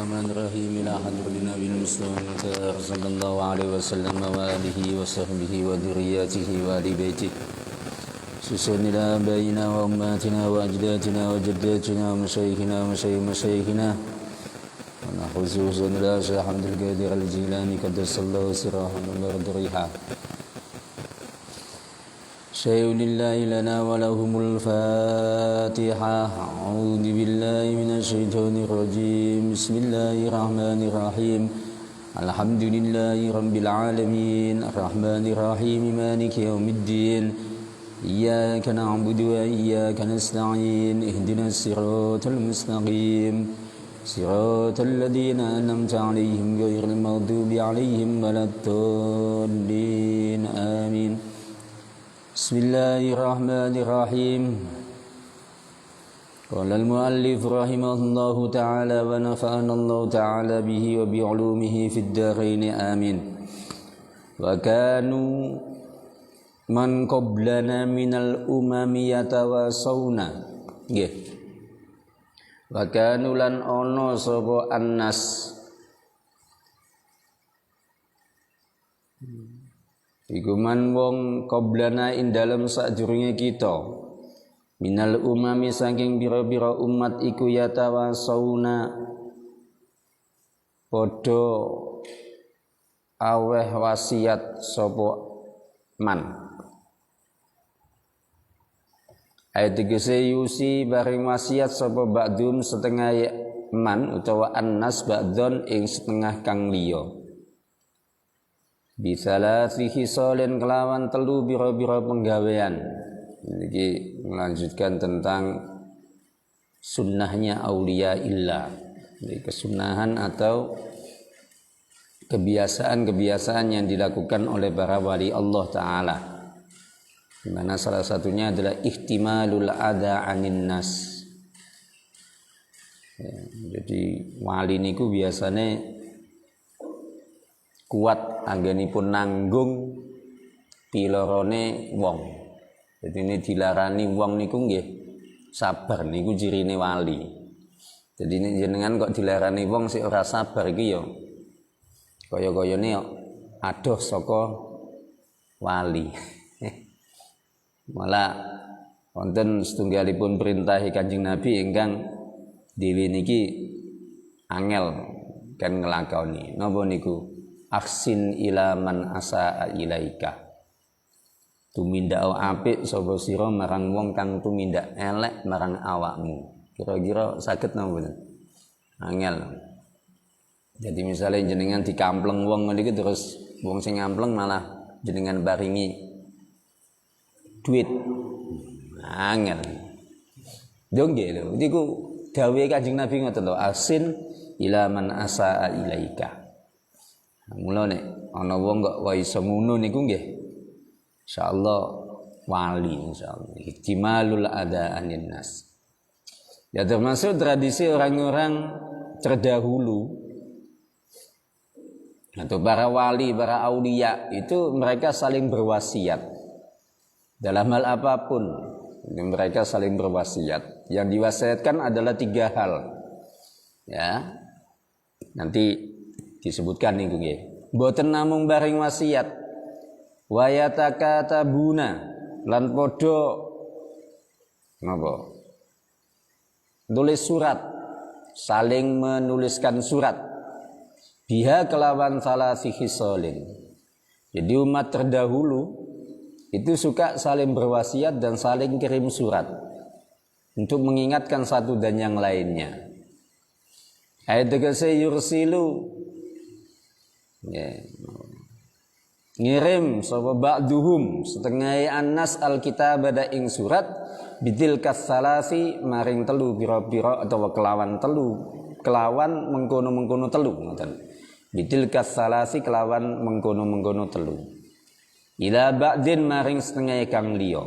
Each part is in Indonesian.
Bismillahirrahmanirrahim. Ila hadratin Nabi Mustafa sallallahu alaihi wasallam wa alihi wa sahbihi wa dzurriyyatihi wa ali baitihi. Susun ila baina wa ummatina wa ajdatina wa jaddatina wa masyayikhina wa masyayikhina. Wa nahuzuzu ila Syekh Abdul Qadir Al-Jilani qaddasallahu sirrahu wa radriha. شيء لله لنا ولهم الفاتحة. أعوذ بالله من الشيطان الرجيم. بسم الله الرحمن الرحيم. الحمد لله رب العالمين الرحمن الرحيم مالك يوم الدين. إياك نعبد وإياك نستعين. اهدنا الصراط المستقيم صراط الذين أنعمت عليهم غير المغضوب عليهم ولا الضالين. آمين. Bismillahirrahmanirrahim. Qala al-muallif rahimahullahu ta'ala wa nafa'ana Allah ta'ala bihi wa bi'ulumihi fid dharain amin. Wa kanu man qablana minal umami yatawasawna. Nggih. Wa kanu lan ana sapa annas iku man wong qoblana ing dalem sadurunge kita minal umami saking pira-pira umat iku yatawasauna padha aweh wasiat sapa man. Ayat tegese yusi bareng wasiat sapa ba'dum setengah man utawa annas ba'don ing setengah kang liya. Bisalasi khisalin kelawan telu biro-biro penggawean. Ini melanjutkan tentang sunnahnya aulia illah. Jadi kesunahan atau kebiasaan-kebiasaan yang dilakukan oleh para wali Allah Ta'ala. Di mana salah satunya adalah ihtimalul adha anin nas. Ya, jadi wali niku biasanya kuat anggenipun nanggung pilorone wong. Jadi ini dilarani wong niku nggih sabar niku cirine wali. Jadi ini jenengan kok dilarani wong sik ora sabar iki ya kaya-kayane ya adoh saka wali. Malah wonten setunggalipun perintah Kanjeng Nabi ingkang dhewe niki angel kan nglakoni. Napa niku? Aksin ila man asaa ilaika. Tumindak apik sapa sira marang wong kang tumindak elek marang awakmu. Kira-kira saged napa mboten? Angel. Jadi misalnya jenengan dikampleng wong niki terus wong sing ngampleng malah jenengan baringi duit. Angel. Yo nggih lho, niku dawuhe Kanjeng Nabi ngoten lho, aksin ila man asaa ilaika. Mula nek ana wong kok wae iso ngono niku nggih insyaallah wali insyaallah ihtimalul adaanin nas. Ya termasuk tradisi orang-orang terdahulu atau para wali, para aulia itu mereka saling berwasiat dalam hal apapun. Mereka saling berwasiat. Yang diwasiatkan adalah 3 hal. Ya. Nanti disebutkan niku nggih. Mboten namung bareng wasiat. Wa yatakatabuna lan padha napa? Nulis surat, saling menuliskan surat. Biha kelawan salasi khisalin. Jadi umat terdahulu itu suka saling berwasiat dan saling kirim surat untuk mengingatkan satu dan yang lainnya. Ayat tegese yursilu ya. Ngirim sapa ba'duhum setengah annas alkitab ada ing surat bidil kasalasi maring telu pira-pira atau kelawan mengkono-mengkono telu ngoten. Bidil kasalasi kelawan mengkono-mengkono telu. Ila ba'din maring setengah kang liya.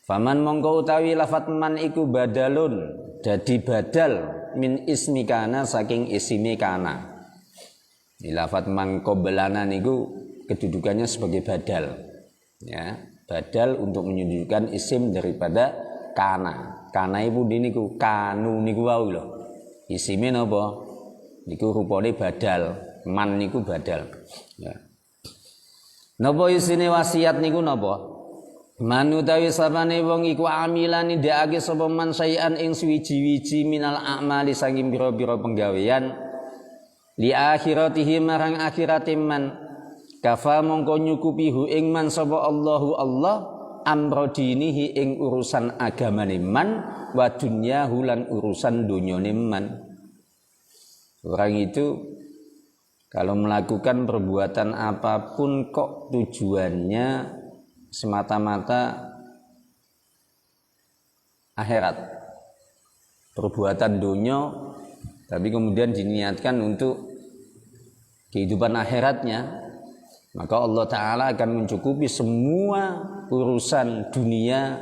Faman mongko utawi lafat man iku badalun dadi badal min ismi kana saking isime kana. Di lafat mangkobelana niku kedudukannya sebagai badal, ya badal untuk menyudutkan isim daripada kana. Kana ibu niku kanu niku wau lho. Isime napa? Niku rupane badal, man niku badal. Ya. Napa isine wasiat niku napa? Man utawi sapane wong iku amilani ndekake sapa man sayan ing suwiji-wiji minal a'mali saking pira-pira penggawean li akhiratihi marang akhirate man kafa mongko nyukupi hu ing man sapa Allahu Allah amra dinihi ing urusan agamane man wa dunyahu lan urusan donyane man. Orang itu kalau melakukan perbuatan apapun kok tujuannya semata-mata akhirat, perbuatan dunia tapi kemudian diniatkan untuk kehidupan akhiratnya, maka Allah Ta'ala akan mencukupi semua urusan dunia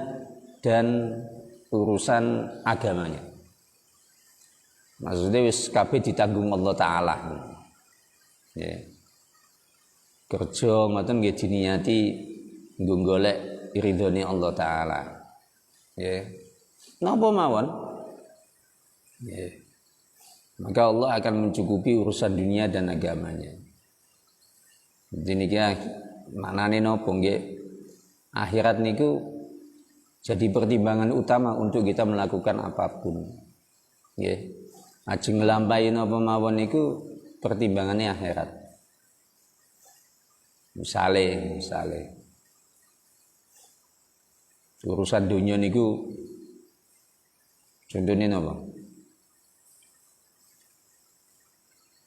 dan urusan agamanya. Maksudnya wis kabeh ditanggung Allah Ta'ala. Ya. Kerja ngoten nggih diniati nggo golek ridhone Allah Ta'ala. Ya. Napa mawon? Ya. Maka Allah akan mencukupi urusan dunia dan agamanya. Jadi niki maknane napa nggih? Akhirat niku jadi pertimbangan utama untuk kita melakukan apapun. Nggih. Ajeng nglampahi napa mawon niku pertimbangannya akhirat. Misale urusan dunia niku contohnya napa?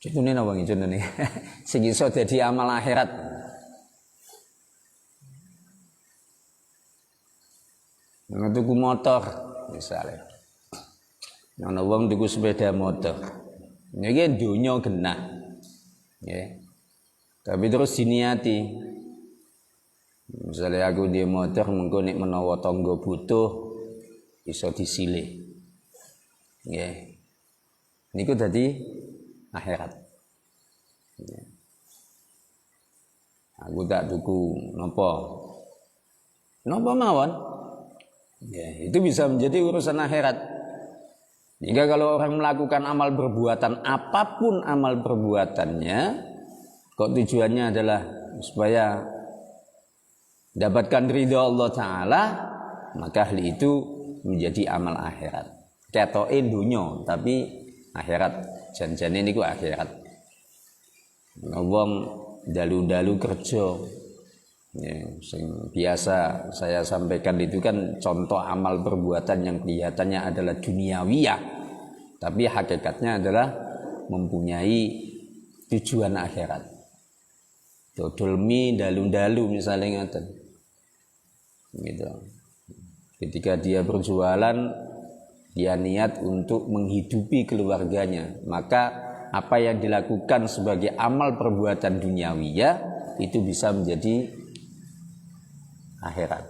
Contohnya napa nggih contohnya? Sing iso dadi amal akhirat. Tuku motor misalnya. Ana wong tuku sepeda motor. Niki dunya genah. Nggih. Tapi terus diniati. Misalnya aku di motor mengko nek menawa tangga butuh iso disilih. Nggih. Niku dadi akhirat. Nggih. Aku tak tuku napa? Napa mawon? Ya, itu bisa menjadi urusan akhirat. Jika kalau orang melakukan amal perbuatan apapun amal perbuatannya, kok tujuannya adalah supaya dapatkan ridha Allah Ta'ala, maka hal itu menjadi amal akhirat. Ketoke dunya tapi akhirat, janjane niku akhirat. Wong dalu-dalu kerja. Ya, yang biasa saya sampaikan itu kan contoh amal perbuatan yang kelihatannya adalah duniawiyah, tapi hakikatnya adalah mempunyai tujuan akhirat. Dodol mie dalu-dalu misalnya ngaten. Gitu. Ketika dia berjualan, dia niat untuk menghidupi keluarganya, maka apa yang dilakukan sebagai amal perbuatan duniawiyah itu bisa menjadi akhirat.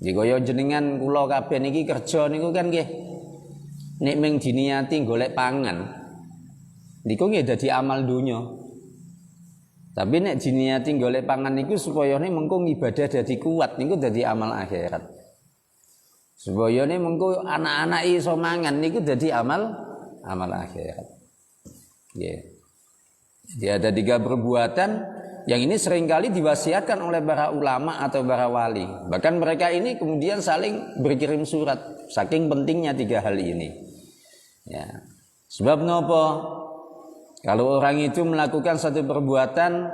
Jadi kaya jenengan kula kabeh niki kerja niku kan nggih nek mung diniati golek pangan niku nggih dadi amal dunya. Tapi nek diniati golek pangan niku supaya mengko ibadah dadi kuat niku dadi amal akhirat. Supaya mengko anak-anak iso mangan niku dadi amal akhirat. Nggih. Jadi ada 3 perbuatan yang ini seringkali diwasiatkan oleh para ulama atau para wali. Bahkan mereka ini kemudian saling berkirim surat. Saking pentingnya 3 hal ini. Ya. Sebab nopo? Kalau orang itu melakukan satu perbuatan,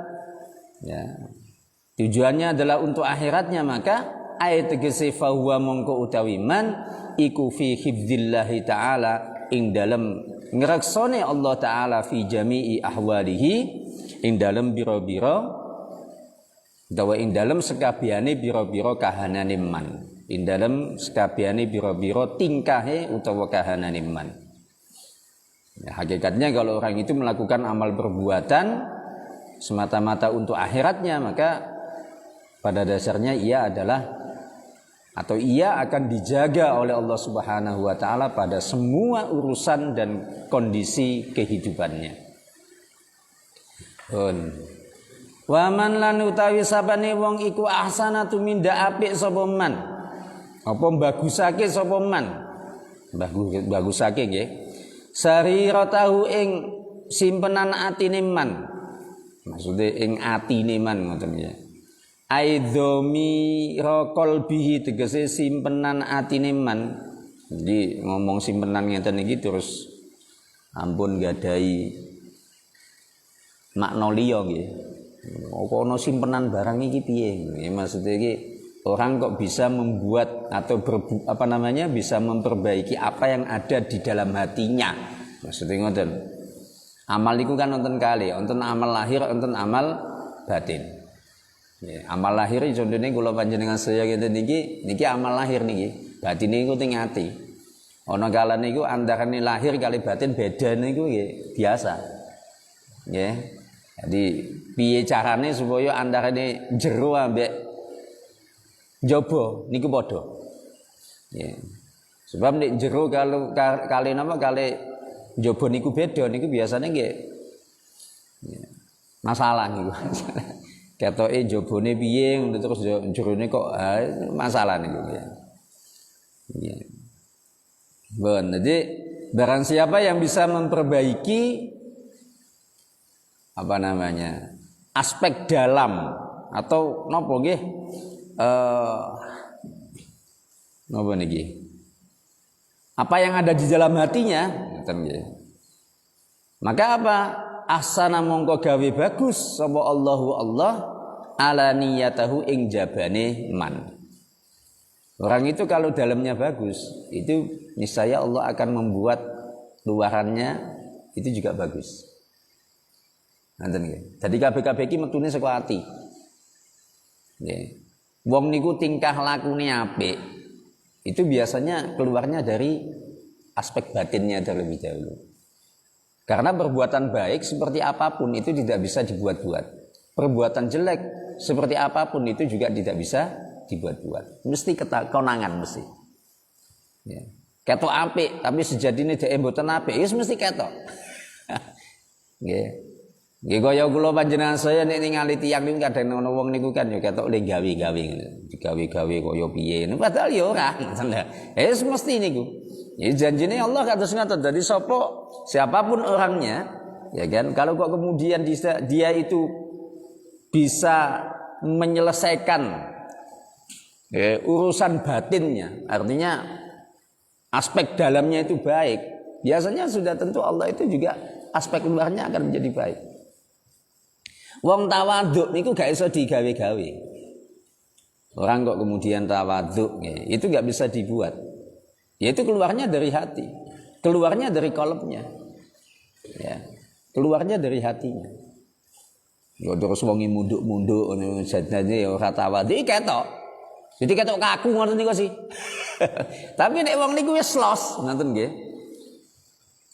ya, tujuannya adalah untuk akhiratnya, maka ayat tegese fahuwa mongko utawi man iku fi hifdzillahi ta'ala ing dalem ngreksone Allah Ta'ala fi jami'i ahwalihi ing dalem biro-biro utawa ing dalem sekabehane biro-biro kahanane man, ing dalem sekabehane biro-biro tingkahe utawa kahanane man. Ya, hakikatnya kalau orang itu melakukan amal perbuatan semata-mata untuk akhiratnya, maka pada dasarnya ia adalah atau ia akan dijaga oleh Allah Subhanahu wa taala pada semua urusan dan kondisi kehidupannya. Wa man lan utawi sabane wong iku ahsanatu minda apik sapa man. Apa bagusake sapa man? Bagusake nggih. Sariratahu ing simpenan atine man. Maksudnya ing atine man ngoten ya. Aidhomi qalbihi tegese simpenan atine man. Jadi ngomong simpenan ngeten iki terus ampun gadahi makna liya nggih. Apa ana simpenan barang iki piye? Maksudnya iki orang kok bisa membuat atau bisa memperbaiki apa yang ada di dalam hatinya. Maksudnya ngoten. Amal itu kan wonten kali, wonten amal lahir, wonten amal batin. Ya, amal lahir contohnya kula panjenengan saya ngeten niki amal lahir niki. Batin niku teng ati. Ana kalane niku antarane lahir kali batin beda niku nggih biasa. Nggih. Jadi piye carane supaya antarane jero ambek jaba niku padha. Ya. Sebab nek jero kalau kali napa kali jaba niku beda niku biasanya nggih ya, masalah niku. Ketoke jabane piye terus jerone kok masalah niku ya. Ya. Bon, jadi barang siapa yang bisa memperbaiki aspek dalam atau napa nggih napa niki? Apa yang ada di dalam hatinya, maka apa? Ahsana mongko gawe bagus sapa Allahu Allah ala niyatahu ing jabane man. Orang itu kalau dalamnya bagus, itu niscaya Allah akan membuat luarannya itu juga bagus. Nanten nggih. Dadi kabeh-kabeh iki metune saka ati. Nggih. Wong niku tingkah lakune apik. Itu biasanya keluarnya dari aspek batinnya terlebih dahulu. Karena perbuatan baik seperti apapun itu tidak bisa dibuat-buat. Perbuatan jelek seperti apapun itu juga tidak bisa dibuat-buat. Mesti konangan mesti. Ya. Ketok apik tapi sejatine dhek mboten apik, wis mesti ketok. Nggih. Nggih kaya kula panjenengan saya nek ningali tiyang niku kadang ana wong niku kan ya ketok le gawe-gawe digawe-gawe kaya piye. Padahal ya ora. Wis mesti niku. Ya janjine Allah kados ngoten. Dadi siapapun orangnya, ya kan, kalau kok kemudian dia itu bisa menyelesaikan urusan batinnya, artinya aspek dalamnya itu baik, biasanya sudah tentu Allah itu juga aspek luarnya akan menjadi baik. Wong tawaduk niku gak iso digawe-gawe. Orang kok kemudian tawaduk itu gak bisa dibuat. Yaitu keluarnya dari hati, keluarnya dari kolomnya, ya, keluarnya dari hatinya. Ya terus wongi munduk-munduk jadinya ora tawaduk ketok. Jadi ketok kaku ngoten niku sih. Tapi nek wong niku wis los, ngoten nggih.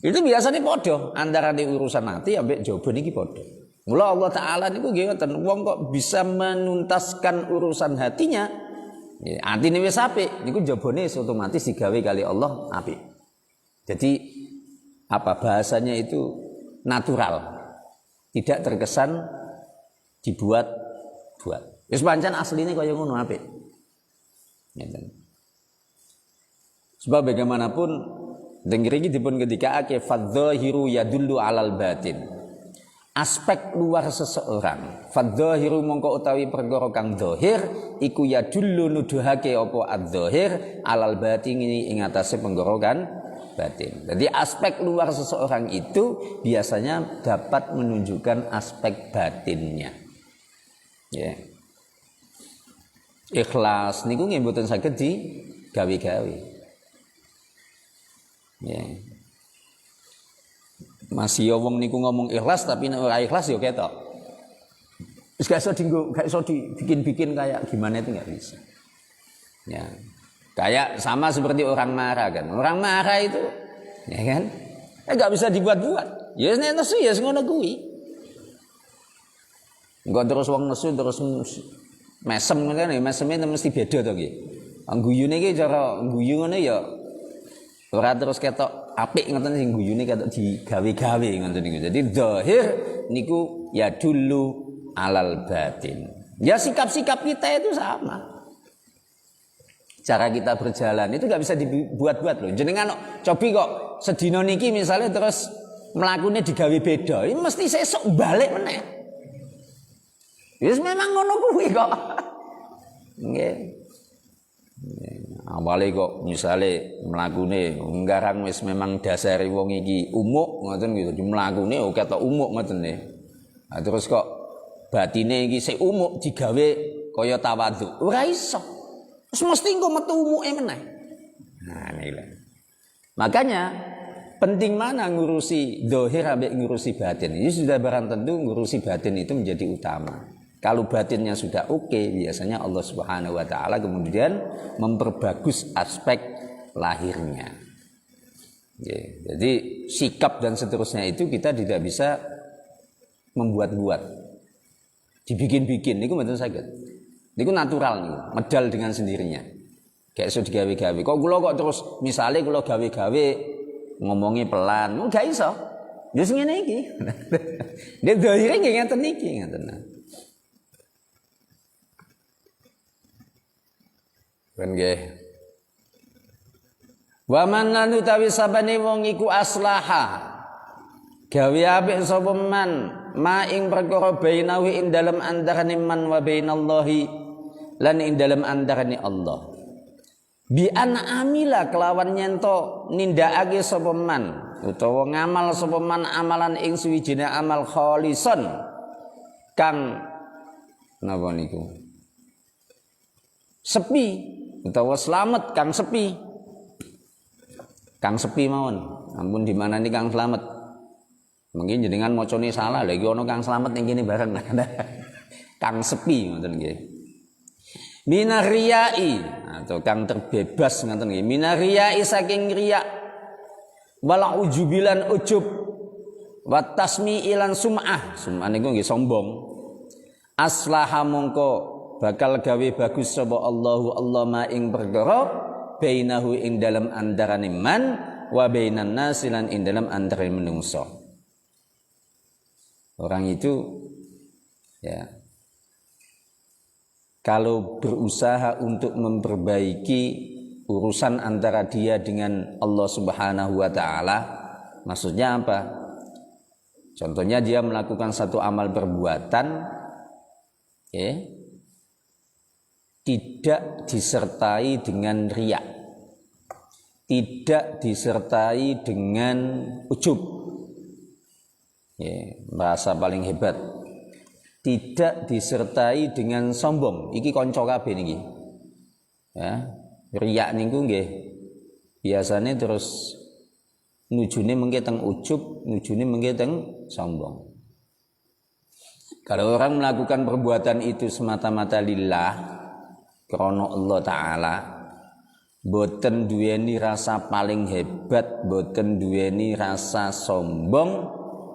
Itu biasanya padha antara di urusan hati ambek jaba niki padha. Mula Allah Taala niku nggih ngoten, wong kok bisa menuntaskan urusan hatinya, atine wis apik, niku jabane otomatis digawe kali Allah apik. Jadi bahasanya itu natural, tidak terkesan dibuat-buat. Wis pancen asline kaya ngono apik. Sebab bagaimanapun dengriki dipun ketikake fadzahiru yadullu alal batin. Aspek luar seseorang, fadzahiru mongko utawi perkara kang zahir iku yadullu nuduhake apa adzahir alal batin ing atase perkara kan batin. Jadi aspek luar seseorang itu biasanya dapat menunjukkan aspek batinnya. Ya. Ikhlas niku nggih mboten saged digawe-gawe. Ya. Masih wong niku ngomong ikhlas tapi nek ora ikhlas ya ketok. Wis gak iso dibikin-bikin kayak gimana itu enggak bisa. Ya. Kayak sama seperti orang marah kan. Orang marah itu ya kan? Enggak bisa dibuat-buat. Ya nek nesu ya ngono kuwi. Enggak terus wong nesu terus mesem kan ya meseme mesti beda to nggih. Angguyune iki cara ngguyu ngene ya ora terus ketok apik ngoten sing guyune ketok digawe-gawe ngoten niku. Jadi zahir niku ya dulu alal batin. Ya sikap-sikap kita itu sama. Cara kita berjalan itu gak bisa dibuat-buat loh. Jenengan cobi kok sedina niki misalnya terus mlakune digawe beda, iki mesti sesuk balik meneh. Wis memang ngono kuwi kok. Nggih. Awale kok misale mlakune nggarang wis memang dasare wong iki umuk ngoten gitu. Mlakune ketok umuk ngoten nggih. Nah, terus kok batine iki sik umuk digawe kaya tawadhu. Ora iso. Wis mesti engko metu umuke meneh. Nah, niki. Makanya penting mana ngurusi zahir ambek ngurusi batin. Ini sudah barang tentu ngurusi batin itu menjadi utama. Kalau batinnya sudah oke, biasanya Allah Subhanahu wa taala kemudian memperbagus aspek lahirnya. Jadi sikap dan seterusnya itu kita tidak bisa membuat-buat. Dibikin-bikin niku mboten saged. Niku natural niku, medal dengan sendirinya. Kayak iso digawe-gawe. Kok kula kok terus misale kula gawe-gawe ngomongi pelan, gak iso. Ya sing ngene iki. Nek zahire nggih ngeten iki, ngeten. Kan nggih. Wa man lan utawi sabane wong iku aslaha. Gawe apik sapa man ma ing perkara bainahu ing dalem antarane man wa bainallahi lan ing dalem antarane Allah. Bi an amila kelawan nyento nindakake sapa man utawa ngamal sapa man amalan ing suwijine amal kholison kang napa niku sepi utawa slamet kang sepi mawon ampun di mana nih kang slamet mungkin jenengan macane salah lha iki ana kang slamet ning kene bareng kang sepi ngoten nggih minariyai atau kang terbebas ngoten nggih minariyai saking riya wala ujubilan ujub wa tasmi'ilan sum'ah niku nggih sombong aslaha mongko bakal gawe bagus sapa Allah ma ing perkara bainahu ing dalam antarane man wa bainan nas lan ing dalam antarane menungso orang itu ya kalau berusaha untuk memperbaiki urusan antara dia dengan Allah Subhanahu wa taala, maksudnya apa? Contohnya dia melakukan satu amal perbuatan tidak disertai dengan riya. Tidak disertai dengan ujub. Merasa paling hebat. Tidak disertai dengan sombong. Iki kanca kabeh niki. Ya, riya niku nggih. Biasane terus nujune mengke teng ujub, nujune mengke teng sombong. Kalau orang melakukan perbuatan itu semata-mata lillah krana Allah taala, boten duweni rasa paling hebat, boten duweni rasa sombong,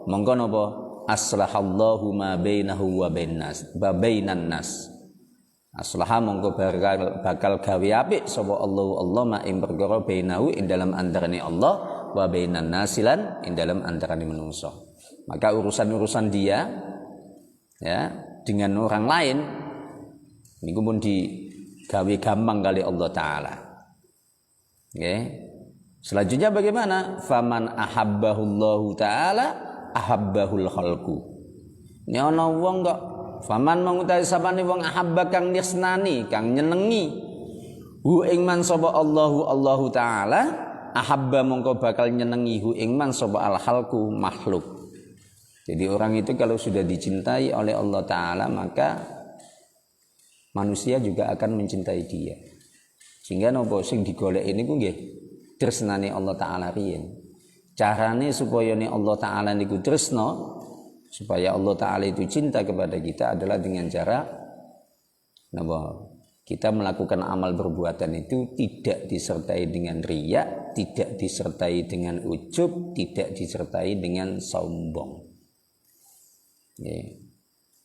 mongko napa? Aslahallahu ma bainahu wa bainan nas. Aslaha mongko bakal gawe apik sapa Allah ma ing perkara bainahu ing dalam antarane Allah wa bainan nas lan ing dalam antarane manungsa. Maka urusan-urusan dia ya dengan orang lain niku pun digawe gampang kali Allah taala. Selanjutnya bagaimana? Faman ahabbahullahu taala ahabbahul khalqu. Ini ana wong kok faman mengutahi sapane wong ahabba kang nisnani, kang nyenengi hu ing man sapa Allahu taala, ahabba mongko bakal nyenengi hu ing man sapa al khalqu makhluk. Jadi orang itu kalau sudah dicintai oleh Allah taala maka manusia juga akan mencintai dia. Sehingga napa sing digoleki niku nggih tresnane Allah taala riyen. Carane supaya Allah taala niku tresno, supaya Allah taala itu cinta kepada kita adalah dengan cara napa? Kita melakukan amal perbuatan itu tidak disertai dengan riya, tidak disertai dengan ujub, tidak disertai dengan sombong.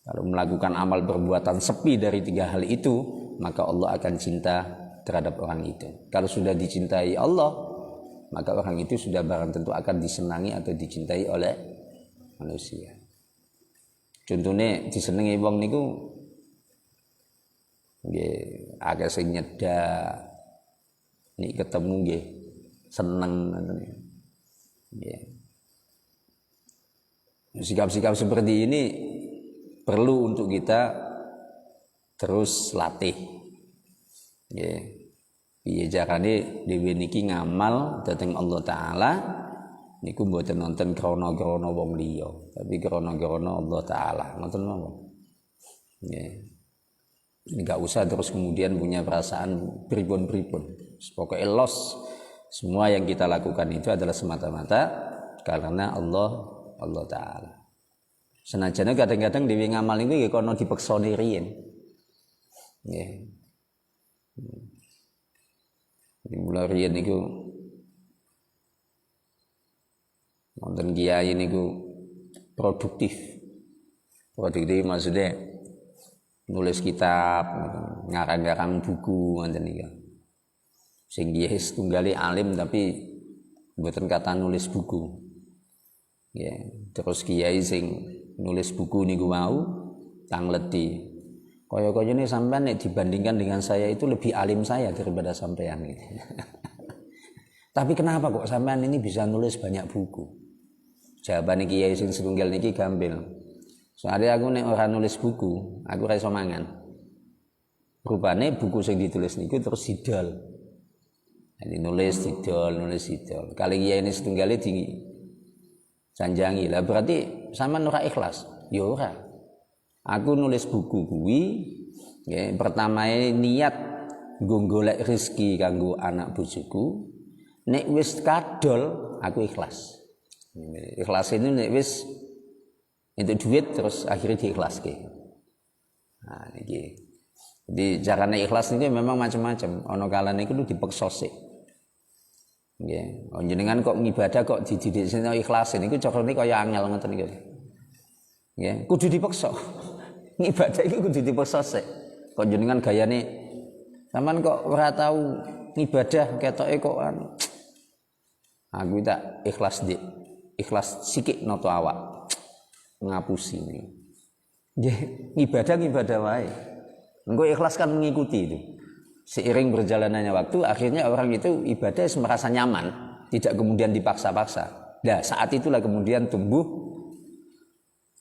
Kalau melakukan amal perbuatan sepi dari tiga hal itu, maka Allah akan cinta terhadap orang itu. Kalau sudah dicintai Allah, maka orang itu sudah barang tentu akan disenangi atau dicintai oleh manusia. Contohnya disenangi wong niku nggih akeh sing nyedak nek ketemu nggih seneng ngoten nggih. sikap-sikap seperti ini perlu untuk kita terus latih. Nggih. Piye carane dhewe niki ngamal dhateng Allah taala niku mboten nonton krana-krana wong liya, tapi krana-krana Allah taala. Ngoten mawon. Nggih. Enggak usah terus kemudian punya perasaan pripun-pripun. Pokoknya los semua yang kita lakukan itu adalah semata-mata karena Allah taala. Senajan kadang-kadang dhewe ngamal niku nggih kono dipeksoni riyen. Nggih. Mula riyen niku wonten kiai niku produktif. Produktif maksudnya nulis kitab, ngarang-ngarang buku ngoten niku. Sing nggih tunggale alim tapi mboten kata nulis buku. Ya, terus kiai sing nulis buku niku mau tangleti. Kaya-kayane sampean nek dibandingkan dengan saya itu lebih alim saya daripada sampean gitu. Tapi kenapa kok sampean ini bisa nulis banyak buku? Jawabane kiai sing setunggal niki gampil. Soalnya aku nek ora nulis buku, aku ora iso mangan. Rupane buku sing ditulis niku terus didol. Jadi nulis didol. Kali kiai ini setunggale di sanjangi lah berarti sampean ora ikhlas. Ya ora. Aku nulis buku kuwi ya, pertama niat nggo golek rezeki kanggo anak bojoku. Nek wis kadol aku ikhlas. Ikhlas ini nek wis itu duit terus akhirnya diikhlaske. Nah niki. Jadi carane ikhlas ini memang macam-macam. Ana kalane kudu dipeksa sik. Nggih, jenengan kok ngibadah kok dididik sing ikhlas niku carane kaya angel ngoten niku. Nggih, kudu dipeksa. Ngibadah iki kudu dipeksa sik. Kok jenengan gayane sampean kok ora tau ngibadah ketoke kok aku tak ikhlas dik. Ikhlas sikik noto awak. Ngapusi ini. Nggih, ngibadah wae. Engko ikhlas kan mengikuti itu. Seiring berjalannya waktu akhirnya orang itu ibadah merasa nyaman, tidak kemudian dipaksa-paksa. Nah, saat itulah kemudian tumbuh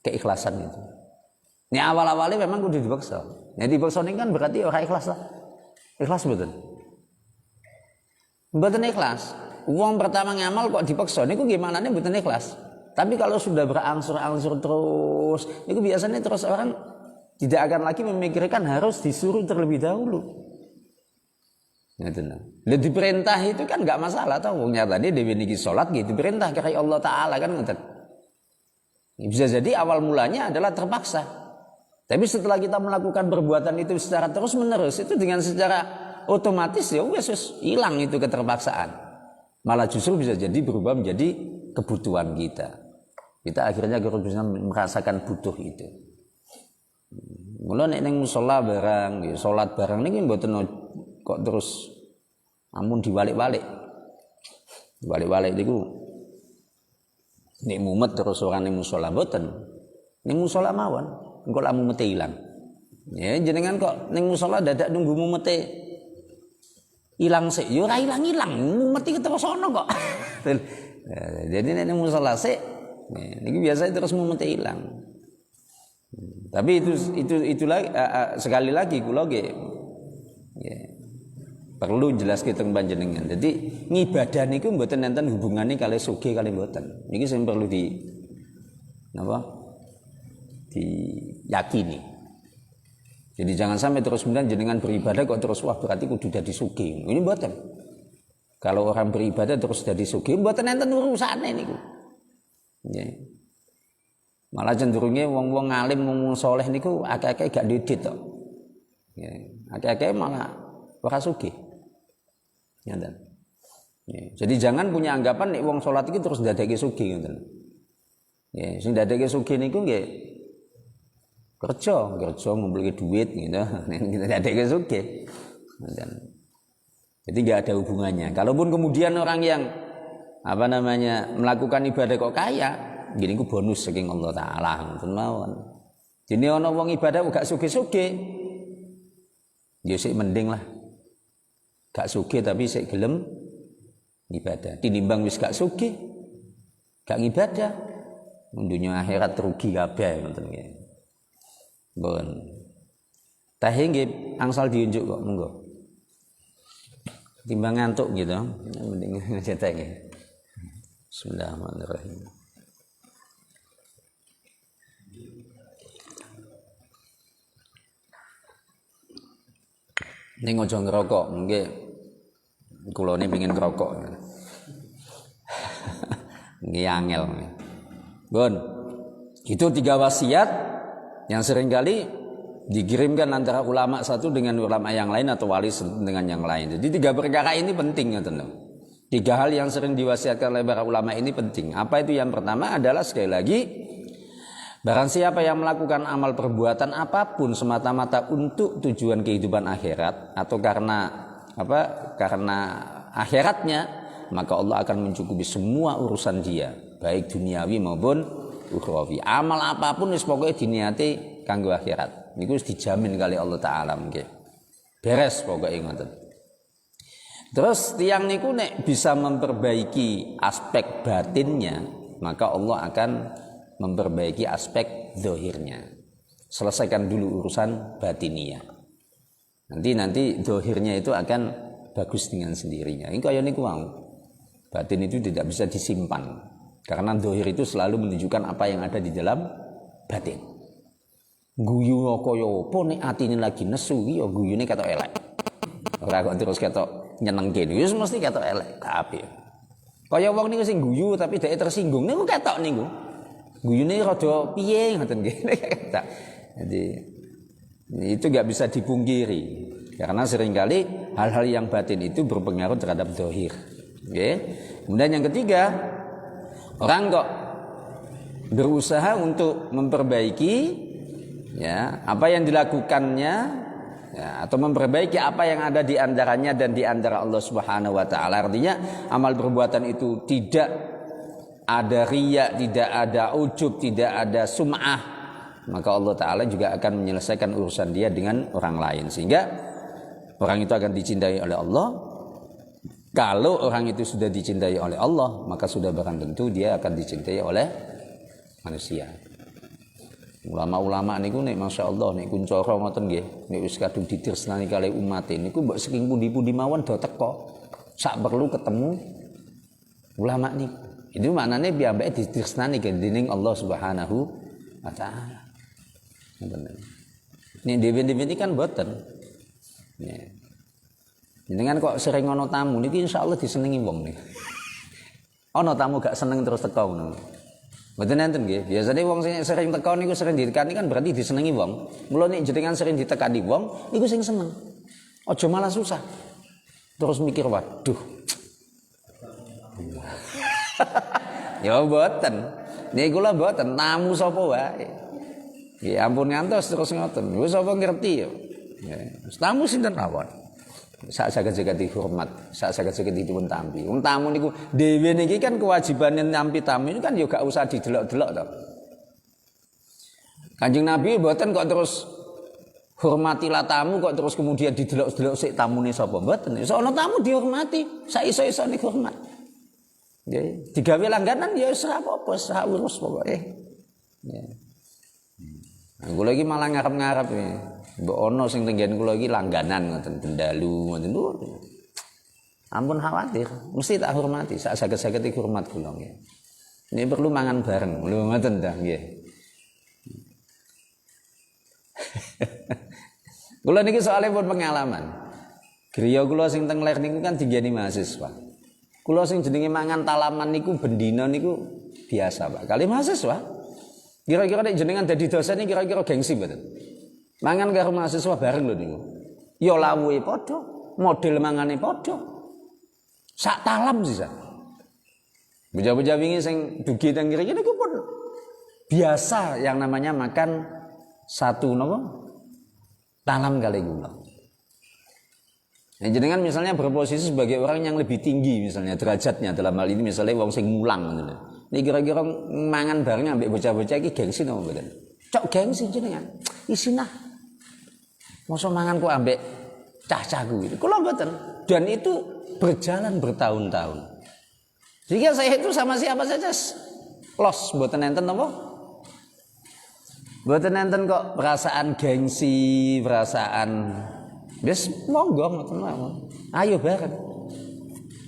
keikhlasan itu. Ini awal-awalnya memang kudu dipaksa. Nah, dipaksa ini kan berarti orang ikhlas lah. Ikhlas betul. Betul ikhlas. Uang pertama ngamal kok dipaksa, ini gimana nih betul ikhlas. Tapi kalau sudah berangsur-angsur terus, itu biasanya terus orang tidak akan lagi memikirkan harus disuruh terlebih dahulu. Nah, dan diperintah itu kan nggak masalah tahu. Nyata dia dewi niki sholat gitu perintah karena Allah Taala kan ngoten. Bisa jadi awal mulanya adalah terpaksa. Tapi setelah kita melakukan perbuatan itu secara terus menerus itu dengan secara otomatis ya wes hilang itu keterpaksaan. Malah justru bisa jadi berubah menjadi kebutuhan kita. Kita akhirnya bisa merasakan butuh itu. Mula nek ning musala barang, salat barang niki mboten kok terus amun diwalik-walik. Diwalik-walik niku nek mumet terus ora ning musala mboten. Ning musala mawon, engko lak mumete ilang. Ya jenengan kok ning musala dadak nunggu mumete ilang sik. Ya ora ilang-ilang, mumet iki terus ana kok. Jadi nek ning musala sik niki biasanya terus mumete ilang. Tapi itulah sekali lagi kula nggih ya, perlu jelas teng panjenengan. Jadi ngibadah niku mboten enten hubungane kali sugih kali mboten. Niki sing perlu diyakini. Jadi jangan sampai terus kemudian jenengan beribadah kok terus wah berarti kudu dadi sugih. Ini mboten. Kalau orang beribadah terus dadi sugih mboten enten urusane niku. Nggih. Malah cenderungnya wong-wong ngalim wong soleh niku akeh-akeh gak didit tok. Ya, akeh-akeh malah ora sugih. Ngoten. Ya, jadi jangan punya anggapan nek wong salat iki terus dadekke sugih ngoten. Ya, sing dadekke sugih niku nggih kerja ngumpulke duit gitu. Nek kita dadekke sugih. Ngoten. Jadi enggak ada hubungannya. Kalaupun kemudian orang yang melakukan ibadah kok kaya, gini ku bonus saking Allah Taala ngoten mawon. Dene ana wong ibadah gak sugih-sugih. Ya sik mending lah. Gak sugih tapi sik gelem ibadah. Tinimbang wis gak sugih, gak ngibadah. dunia akhirat rugi kabeh ngoten nggih. Pun. Teh nggih angsal diunjuk kok monggo. Timbang ngantuk gitu, mending ngecetek nggih. Bismillahirrahmanirrahim. Ning aja ngerokok, nggih. Kula ne pengin ngerokok. Nggih angel. Bon. Itu 3 wasiat yang seringkali dikirimkan antara ulama satu dengan ulama yang lain atau wali dengan yang lain. Jadi 3 perkara ini penting ngoten lho. 3 hal yang sering diwasiatkan oleh para ulama ini penting. Apa itu? Yang pertama adalah sekali lagi, barang siapa yang melakukan amal perbuatan apapun semata-mata untuk tujuan kehidupan akhirat atau karena karena akhiratnya, maka Allah akan mencukupi semua urusan dia, baik duniawi maupun ukhrawi. Amal apapun wis pokoke diniati kanggo akhirat. Niku wis dijamin kali Allah taala nggih. Beres pokoke ngoten. Terus tiang niku nek bisa memperbaiki aspek batinnya, maka Allah akan memperbaiki aspek zahirnya. Selesaikan dulu urusan batinnya. Nanti zahirnya itu akan bagus dengan sendirinya. Ini kaya niku wau. Batin itu tidak bisa disimpan. Karena zahir itu selalu menunjukkan apa yang ada di dalam batin. Guyu kaya apa nek atine lagi nesu iki ya guyune ketok elek. Ora kok terus ketok nyenengke. Wis mesti ketok elek kabeh. Kaya wong niku sing guyu tapi dhek tersinggung niku ketok niku. Guyune rada piye ngoten nggih. Jadi itu enggak bisa dipungkiri. Karena seringkali hal-hal yang batin itu berpengaruh terhadap zahir. Nggih. Kemudian yang ketiga, orang kok berusaha untuk memperbaiki ya apa yang dilakukannya ya, atau memperbaiki apa yang ada di antaranya dan di antara Allah Subhanahu wa taala. Artinya amal perbuatan itu tidak ada riya, tidak ada ujub, tidak ada sum'ah, maka Allah taala juga akan menyelesaikan urusan dia dengan orang lain sehingga orang itu akan dicintai oleh Allah. Kalau orang itu sudah dicintai oleh Allah, maka sudah barang tentu dia akan dicintai oleh manusia. Ulama-ulama niku nek masyaallah nek kuncara ngoten nggih, nek wis kadung ditresnani kalih umat niku mbok saking pundi-pundi mawon do teko. Sak perlu ketemu ulama niku. Itu maknane piyambake ditresnani dening Allah Subhanahu wa taala. Ngoten. Nek dhewe-dhewe iki kan mboten. Ya. Jenengan kok sering ana tamu niki insyaallah disenengi wong niki. Ana tamu gak seneng terus teko ngono. Mboten enten nggih. Biasane wong sing sering teko niku sering ditekani kan berarti disenengi wong. Mula nek jenengan sering ditekani wong niku sing seneng. Aja malah susah. Terus mikir waduh. Ya mboten. Niku kula mboten tamu sapa wae. Ya ampun ngantos terus ngoten. Wis sapa ngerti ya. Ya, tamu sinten mawon. Sak saged-saged dihormat, sak saged-saged dipun tampi. Wong tamu niku dhewe niki kan kewajibane nampi tamu itu kan ya gak usah didelok-delok to. Kanjeng Nabi mboten kok terus hormatilah tamu kok terus kemudian didelok-delok sik tamune sapa mboten. Iso ana tamu dihormati, sak iso-isone hormat. Nggih, digawe langganan ya wis ora apa-apa, sak urus pokoke. Nggih. Kula iki malah ngarep-ngarep ya. Mbok ono sing tenggen kula iki langganan ngoten bendalu ngoten lho. Ampun khawatir, mesti tak hormati, sak saged-saged iki hormat kula nggih. Ini perlu mangan bareng, lho ngoten ta nggih. Kula niki soalnya pun pengalaman. Griya kula sing teng ler niku kan dinggeni mahasiswa. Kula sing jenenge mangan talaman niku bendina niku biasa, Pak. Kali mahasiswa. Kira-kira nek jenengan dadi dosen iki kira-kira gengsi mboten? Mangan karo mahasiswa bareng lho niku. Ya lawuhe padha, model mangane padha. Sak talam sisa. Beja-beja wingi sing dugi teng kiri niku pun biasa yang namanya makan satu napa? Talam kali gula. Nah, jenengan misalnya berposisi sebagai orang yang lebih tinggi misalnya derajatnya dalam hal ini misalnya wong sing mulang ngoten lho. Ini kira-kira mangan bareng ambek bocah-bocah iki gengsi napa mboten? Cok gengsi jenengan. Isinah. Mosok mangan kok ambek cah-cahku gitu. Kula mboten. Dan itu berjalan bertahun-tahun. Jika saya itu sama siapa saja Los mboten enten apa? Mboten enten kok perasaan gengsi, perasaan wis monggo ngoten mawon. Ayo bareng.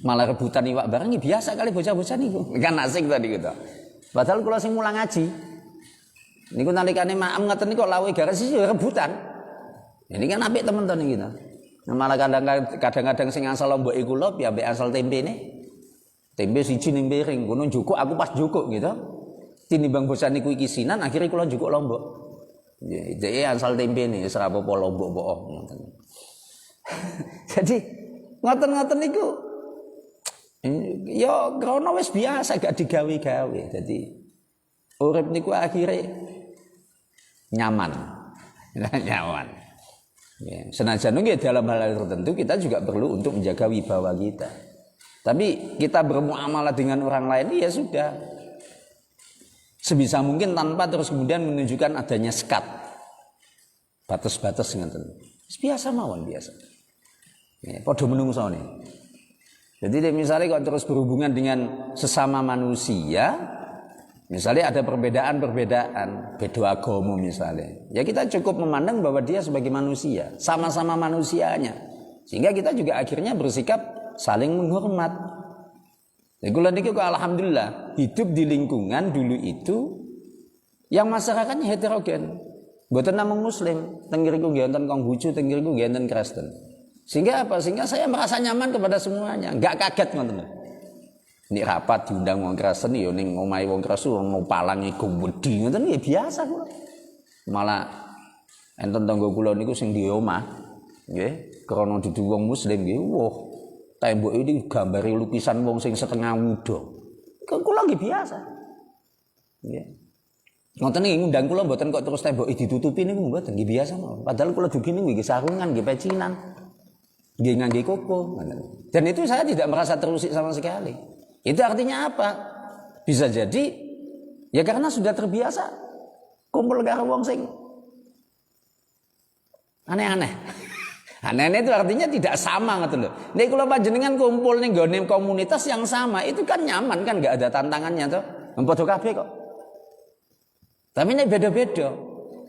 Malah rebutan iwak bareng biasa kali bocah-bocah niku. Kan asik tadi gitu. Padahal kula sing mulang ngaji niku nalikane maem ngoten niku lawe garasi rebutan. Ini kan apik teman-teman kita. Malah kadang-kadang sing asal lomboke kula ya ambek asal tempene. Tempe siji ning piring, kono njukuk aku pas njukuk gitu. Tinimbang bocah niku iki sinan akhirnya kula njukuk lombok. Ya asal tempene wis ora apa-apa lombok kok ngoten. Jadi ngoten-ngoten niku ya krana wis biasa gak digawe-gawe. Jadi urip niku akhirnya nyaman. Nyaman. Ya, senajan nggih dalam hal tertentu kita juga perlu untuk menjaga wibawa kita. Tapi kita bermuamalah dengan orang lain ya sudah. Sebisa mungkin tanpa terus kemudian menunjukkan adanya sekat. Batas-batas ngoten. Biasa mawon biasa. Ya, padha menungso nih. Jadi misalnya kalau terus berhubungan dengan sesama manusia, misalnya ada perbedaan, beda agama misalnya. Ya kita cukup memandang bahwa dia sebagai manusia, sama-sama manusianya. Sehingga kita juga akhirnya bersikap saling menghormat. Ya kula niki kok alhamdulillah hidup di lingkungan dulu itu yang masyarakatnya heterogen. Mboten namung muslim, teng ngriku nggih wonten Konghucu, teng ngriku nggih wonten Kristen. Sehingga apa? Sehingga saya merasa nyaman kepada semuanya, enggak kaget ngoten. Nek rapat diundang wong Kristen ya ning omahe wong Kristen ono palange gumedi ngoten ya biasa kula. Malah enten tangga kula niku sing di omah nggih, krana dudu wong muslim nggih, wah tembok ini gambari lukisan wong sing setengah muda. Kula nggih biasa. Nggih. Ngoten niki ngundang kula mboten kok terus tembok ditutupi niku mboten nggih biasa mawon. Padahal kula dugi niku nggih sarungan, nggih pecinan. Nggih ngangge koko. Dan itu saya tidak merasa terusik sama sekali. Itu artinya apa? Bisa jadi ya karena sudah terbiasa kumpul karo wong sing aneh-aneh. Aneh-aneh itu artinya tidak sama gitu loh. Nek kula panjenengan kumpul ning gone komunitas yang sama, itu kan nyaman kan, enggak ada tantangannya toh. Padha kabeh kok. Tapi nek beda-beda,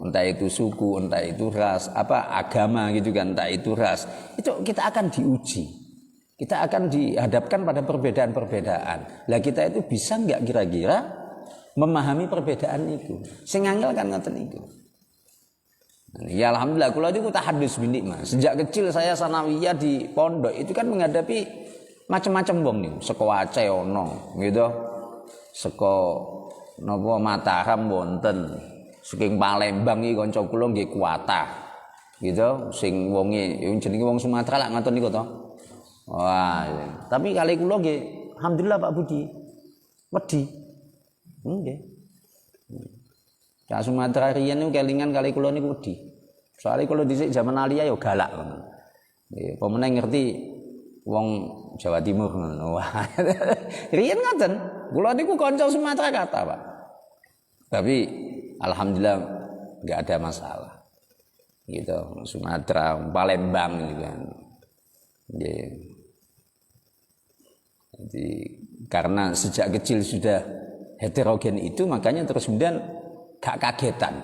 entah itu suku, entah itu ras, agama gitu kan, entah itu ras, itu kita akan diuji. Kita akan dihadapkan pada perbedaan-perbedaan. Lah kita itu bisa enggak kira-kira memahami perbedaan itu? Sing angel kan ngoten niku. Ya alhamdulillah kula niku tahadus binik Mas. Sejak kecil saya sanawiyah di pondok itu kan menghadapi macam-macam wong niku. Saka Aceh ono, gitu. Saka napa Mataram wonten. Saking Palembang iki kanca kula nggih kuatah. Gitu, sing wonge jenenge wong Sumatera lak ngoten niku to. Wah, ya. Tapi kali kula nggih alhamdulillah Pak Budi. Wedi. Nggih. Cak Sumatera riyen niku kelingan kali kula niku wedi. Soale kula dhisik zaman alia ya galak ngono. Nggih, pemenang ngerti wong Jawa Timur ngono. Wah. Riyen ngoten. Kula niku kanca Sumatera kata, Pak. Tapi alhamdulillah enggak ada masalah. Gitu, Sumatera, Palembang gitu kan. Nggih. Jadi karena sejak kecil sudah heterogen itu makanya terus kemudian gak kagetan.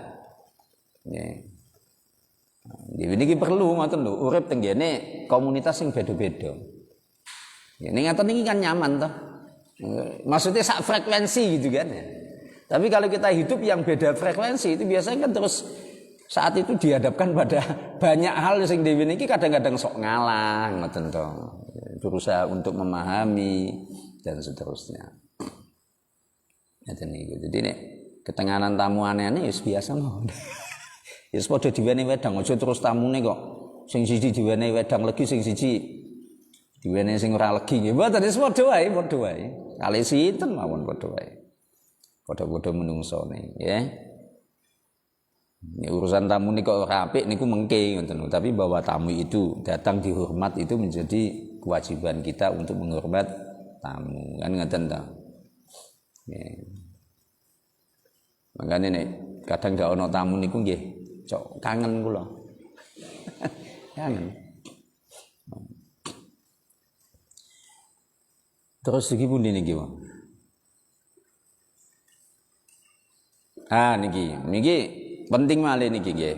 Nggih. Niki perlu ngoten lho, urip teng kene komunitas sing beda-beda. Ya ning ngaten iki kan nyaman toh. Maksudnya sak frekuensi gitu kan. Tapi kalau kita hidup yang beda frekuensi itu biasanya kan terus saat itu dihadapkan pada banyak hal sing dhewe niki kadang-kadang sok ngalah ngoten to. Berusaha untuk memahami dan seterusnya. Ngoten niku. Jadi nek ketenganan tamu aneh-aneh wis biasa mawon. Ya wis padha diwenehi wedang aja terus tamune kok sing siji diwenehi wedang legi sing siji diwenehi sing ora legi nggih. Mboten wis padha wae. Kali sinten mawon padha wae. Padha-padha menungsone nggih. Ini urusan tamu ini kok apik niku mengke ngoten. Tapi bahwa tamu itu datang dihormat itu menjadi kewajiban kita untuk menghormat tamu. Kan ngoten ta. Nggih. Makane nek kadang gak ono tamu niku nggih cok kangen kula. Kangen. Terus iki pundi niki, Pak? Niki penting malih niki nggih.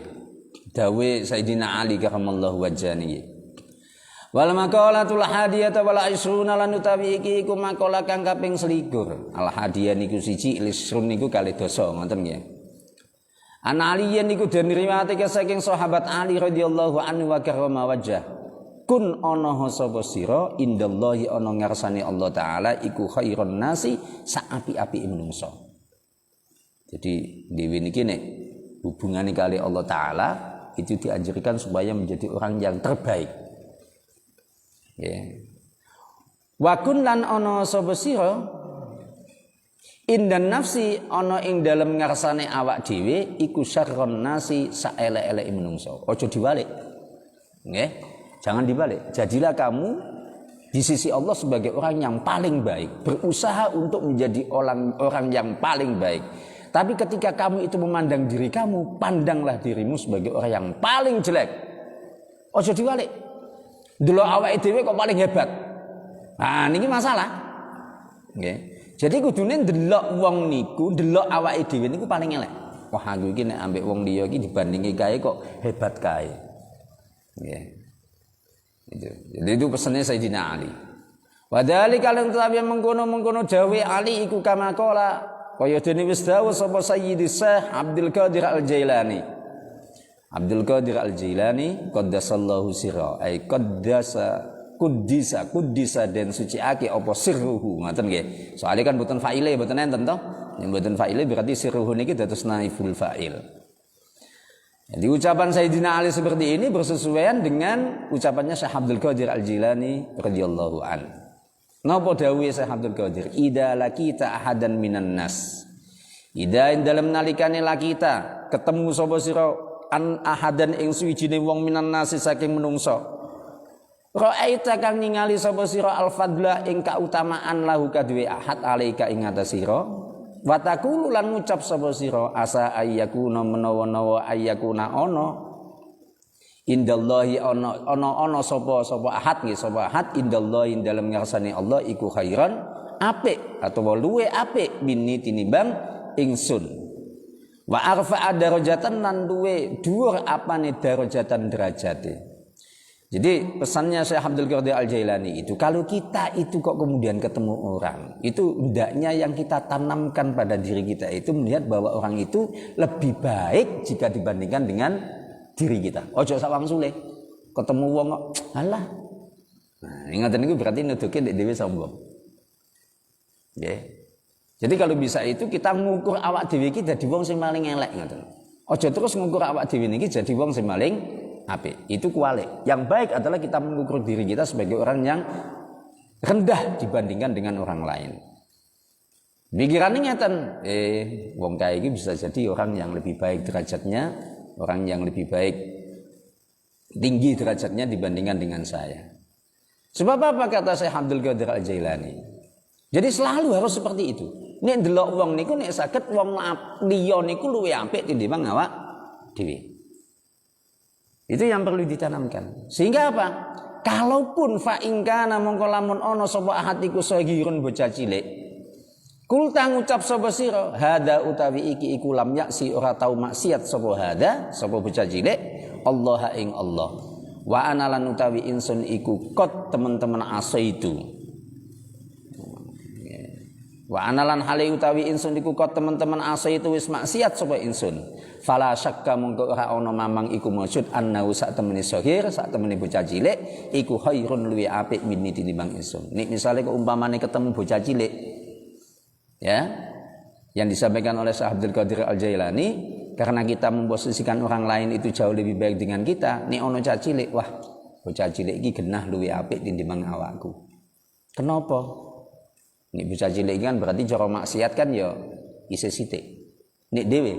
Dawe Sayyidina Ali karramallahu wajhah niki. Wal maqalatul hadiyata wal isruna lan utawi iki iku maqalah kang kaping 21. Al hadiyah niku siji, isrun niku kalih dosa ngoten nggih. An aliyan niku den riwayatake saking sahabat Ali radhiyallahu anhu wa karrama wajhah. Kun ana sapa sira indallahi ana ngarsane Allah taala iku khairun nasi saapi-api menungso. Jadi dewe niki nek hubungane kali Allah taala itu dianjurkan supaya menjadi orang yang terbaik. Ya. Wa kun lan ana sapa sira indan nafsi ana ing dalem ngarsane awak dhewe iku syarrun nasi saelek-eleke menungso. Aja diwalik. Nggih. Jangan dibalik. Jadilah kamu di sisi Allah sebagai orang yang paling baik, berusaha untuk menjadi orang yang paling baik. Tapi ketika kamu itu memandang diri kamu, pandanglah dirimu sebagai orang yang paling jelek. Aja diwalik. Delok awake dhewe kok paling hebat. Nah, niki masalah. Nggih. Jadi kudune ndelok wong niku, ndelok awake dhewe niku paling elek. Wah, aku iki nek ambek wong liya iki dibandingi kae kok hebat kae. Nggih. Jadi itu pesannya Sayyidina Ali. Wadhalika lan tabi mengkono dawe Ali iku kama qala kaya dene wis dawuh sapa Sayyidi Syekh Abdul Qadir Al-Jailani. Abdul Qadir Al-Jailani qaddasallahu sirra ay kuddisa dan suciake apa sirruhu ngoten nggih. Soalnya kan mboten fa'ile mboten enten to. Yen mboten fa'ile berarti sirruhu niki dados naiful fa'il. Jadi ucapan Sayyidina Ali seperti ini bersesuaian dengan ucapannya Syekh Abdul Qadir Al-Jilani radhiyallahu an. Napa dawuhe Syekh Abdul Qadir? Idza lakita ahadan minan nas. Idza dalam nalikane lakita ketemu sapa sira an ahadan ing suwijine wong minan nas saking menungso. Ra'aita kang ningali sapa sira al-fadla ing kautamaan lahu kadue ahad alaika ing atas sira. Watakulu lan ngucap sapa sira asa ayyakuna menawa-nawa ayyakuna ana indallahi ana sapa ahad nggih sapa ahad indallahi dalam ngarsane Allah iku khairan apik atau luwe apik minni tinimbang ingsun wa arfa'a darajatan lan luwe dhuwur apane darajatan derajate. Jadi pesannya Syekh Abdul Qadir Al-Jailani itu kalau kita itu kok kemudian ketemu orang itu hendaknya yang kita tanamkan pada diri kita itu melihat bahwa orang itu lebih baik jika dibandingkan dengan diri kita. Ojo sawang sule ketemu wong kok alah. Nah, ingatan itu berarti nuduke nek dhewe sombong. Nggih. Jadi kalau bisa itu kita ngukur awak dhewe iki dadi wong sing paling elek ngoten. Ojo terus ngukur awak dhewe niki jadi wong sing paling apik. Itu kualik. Yang baik adalah kita mengukur diri kita sebagai orang yang rendah dibandingkan dengan orang lain. Pikirannya ngeten, wong kae iki bisa jadi orang yang lebih baik derajatnya, orang yang lebih baik tinggi derajatnya dibandingkan dengan saya. Sebab apa kata Syekh Abdul Qadir Al-Jailani? Jadi selalu harus seperti itu. Nek ndelok wong niku nek saged wong liya niku luwih apik tinimbang awak dhewe. Itu yang perlu ditanamkan. Sehingga apa? Kalaupun fa ingkana mongko lamun ana sapa ahad iku saghirun bocah cilik. Kul tang ucap sapa sira, hada utawi iki iku lam yaksi ora tau maksiat sapa hada, sapa bocah cilik, Allah ing Allah. Wa ana lan utawi insun iku kot teman-teman asaitu. Wa ana lan hale utawi insun iku kot teman-teman asaitu wis maksiat sapa insun. Fala syakka mongko ora ana mamang iku maksud annau sak temene saghir sak temene bocah cilik iku khairun luwi apik minni tinimbang insun. Nek misale keumpamane ketemu bocah cilik ya yang disampaikan oleh Syekh Abdul Qadir Al-Jailani karena kita memposisikan orang lain itu jauh lebih baik dengan kita. Nek ana bocah cilik wah bocah cilik iki genah luwi apik tinimbang awakku. Kenapa? Nek bocah cilik kan berarti cara maksiat kan ya isih sithik. Nek dhewe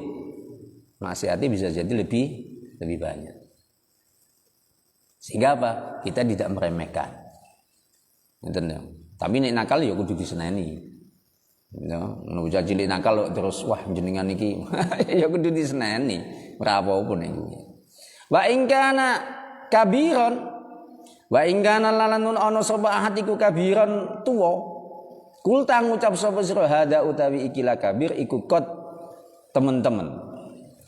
maksiatnya bisa jadi lebih banyak. Sehingga apa? Kita tidak meremehkan. Tapi nek nakal ya kudu diseneni. Ya, bocah cilik nakal terus wah jenengan iki ya kudu diseneni. Ora apa-apa niku. Wa in kana kabiron wa in kana lanun ana sapa ahad iku kabiron tuwa. Kul tang ngucap sapa sira hada utawi ikilah kabir iku kot teman-teman.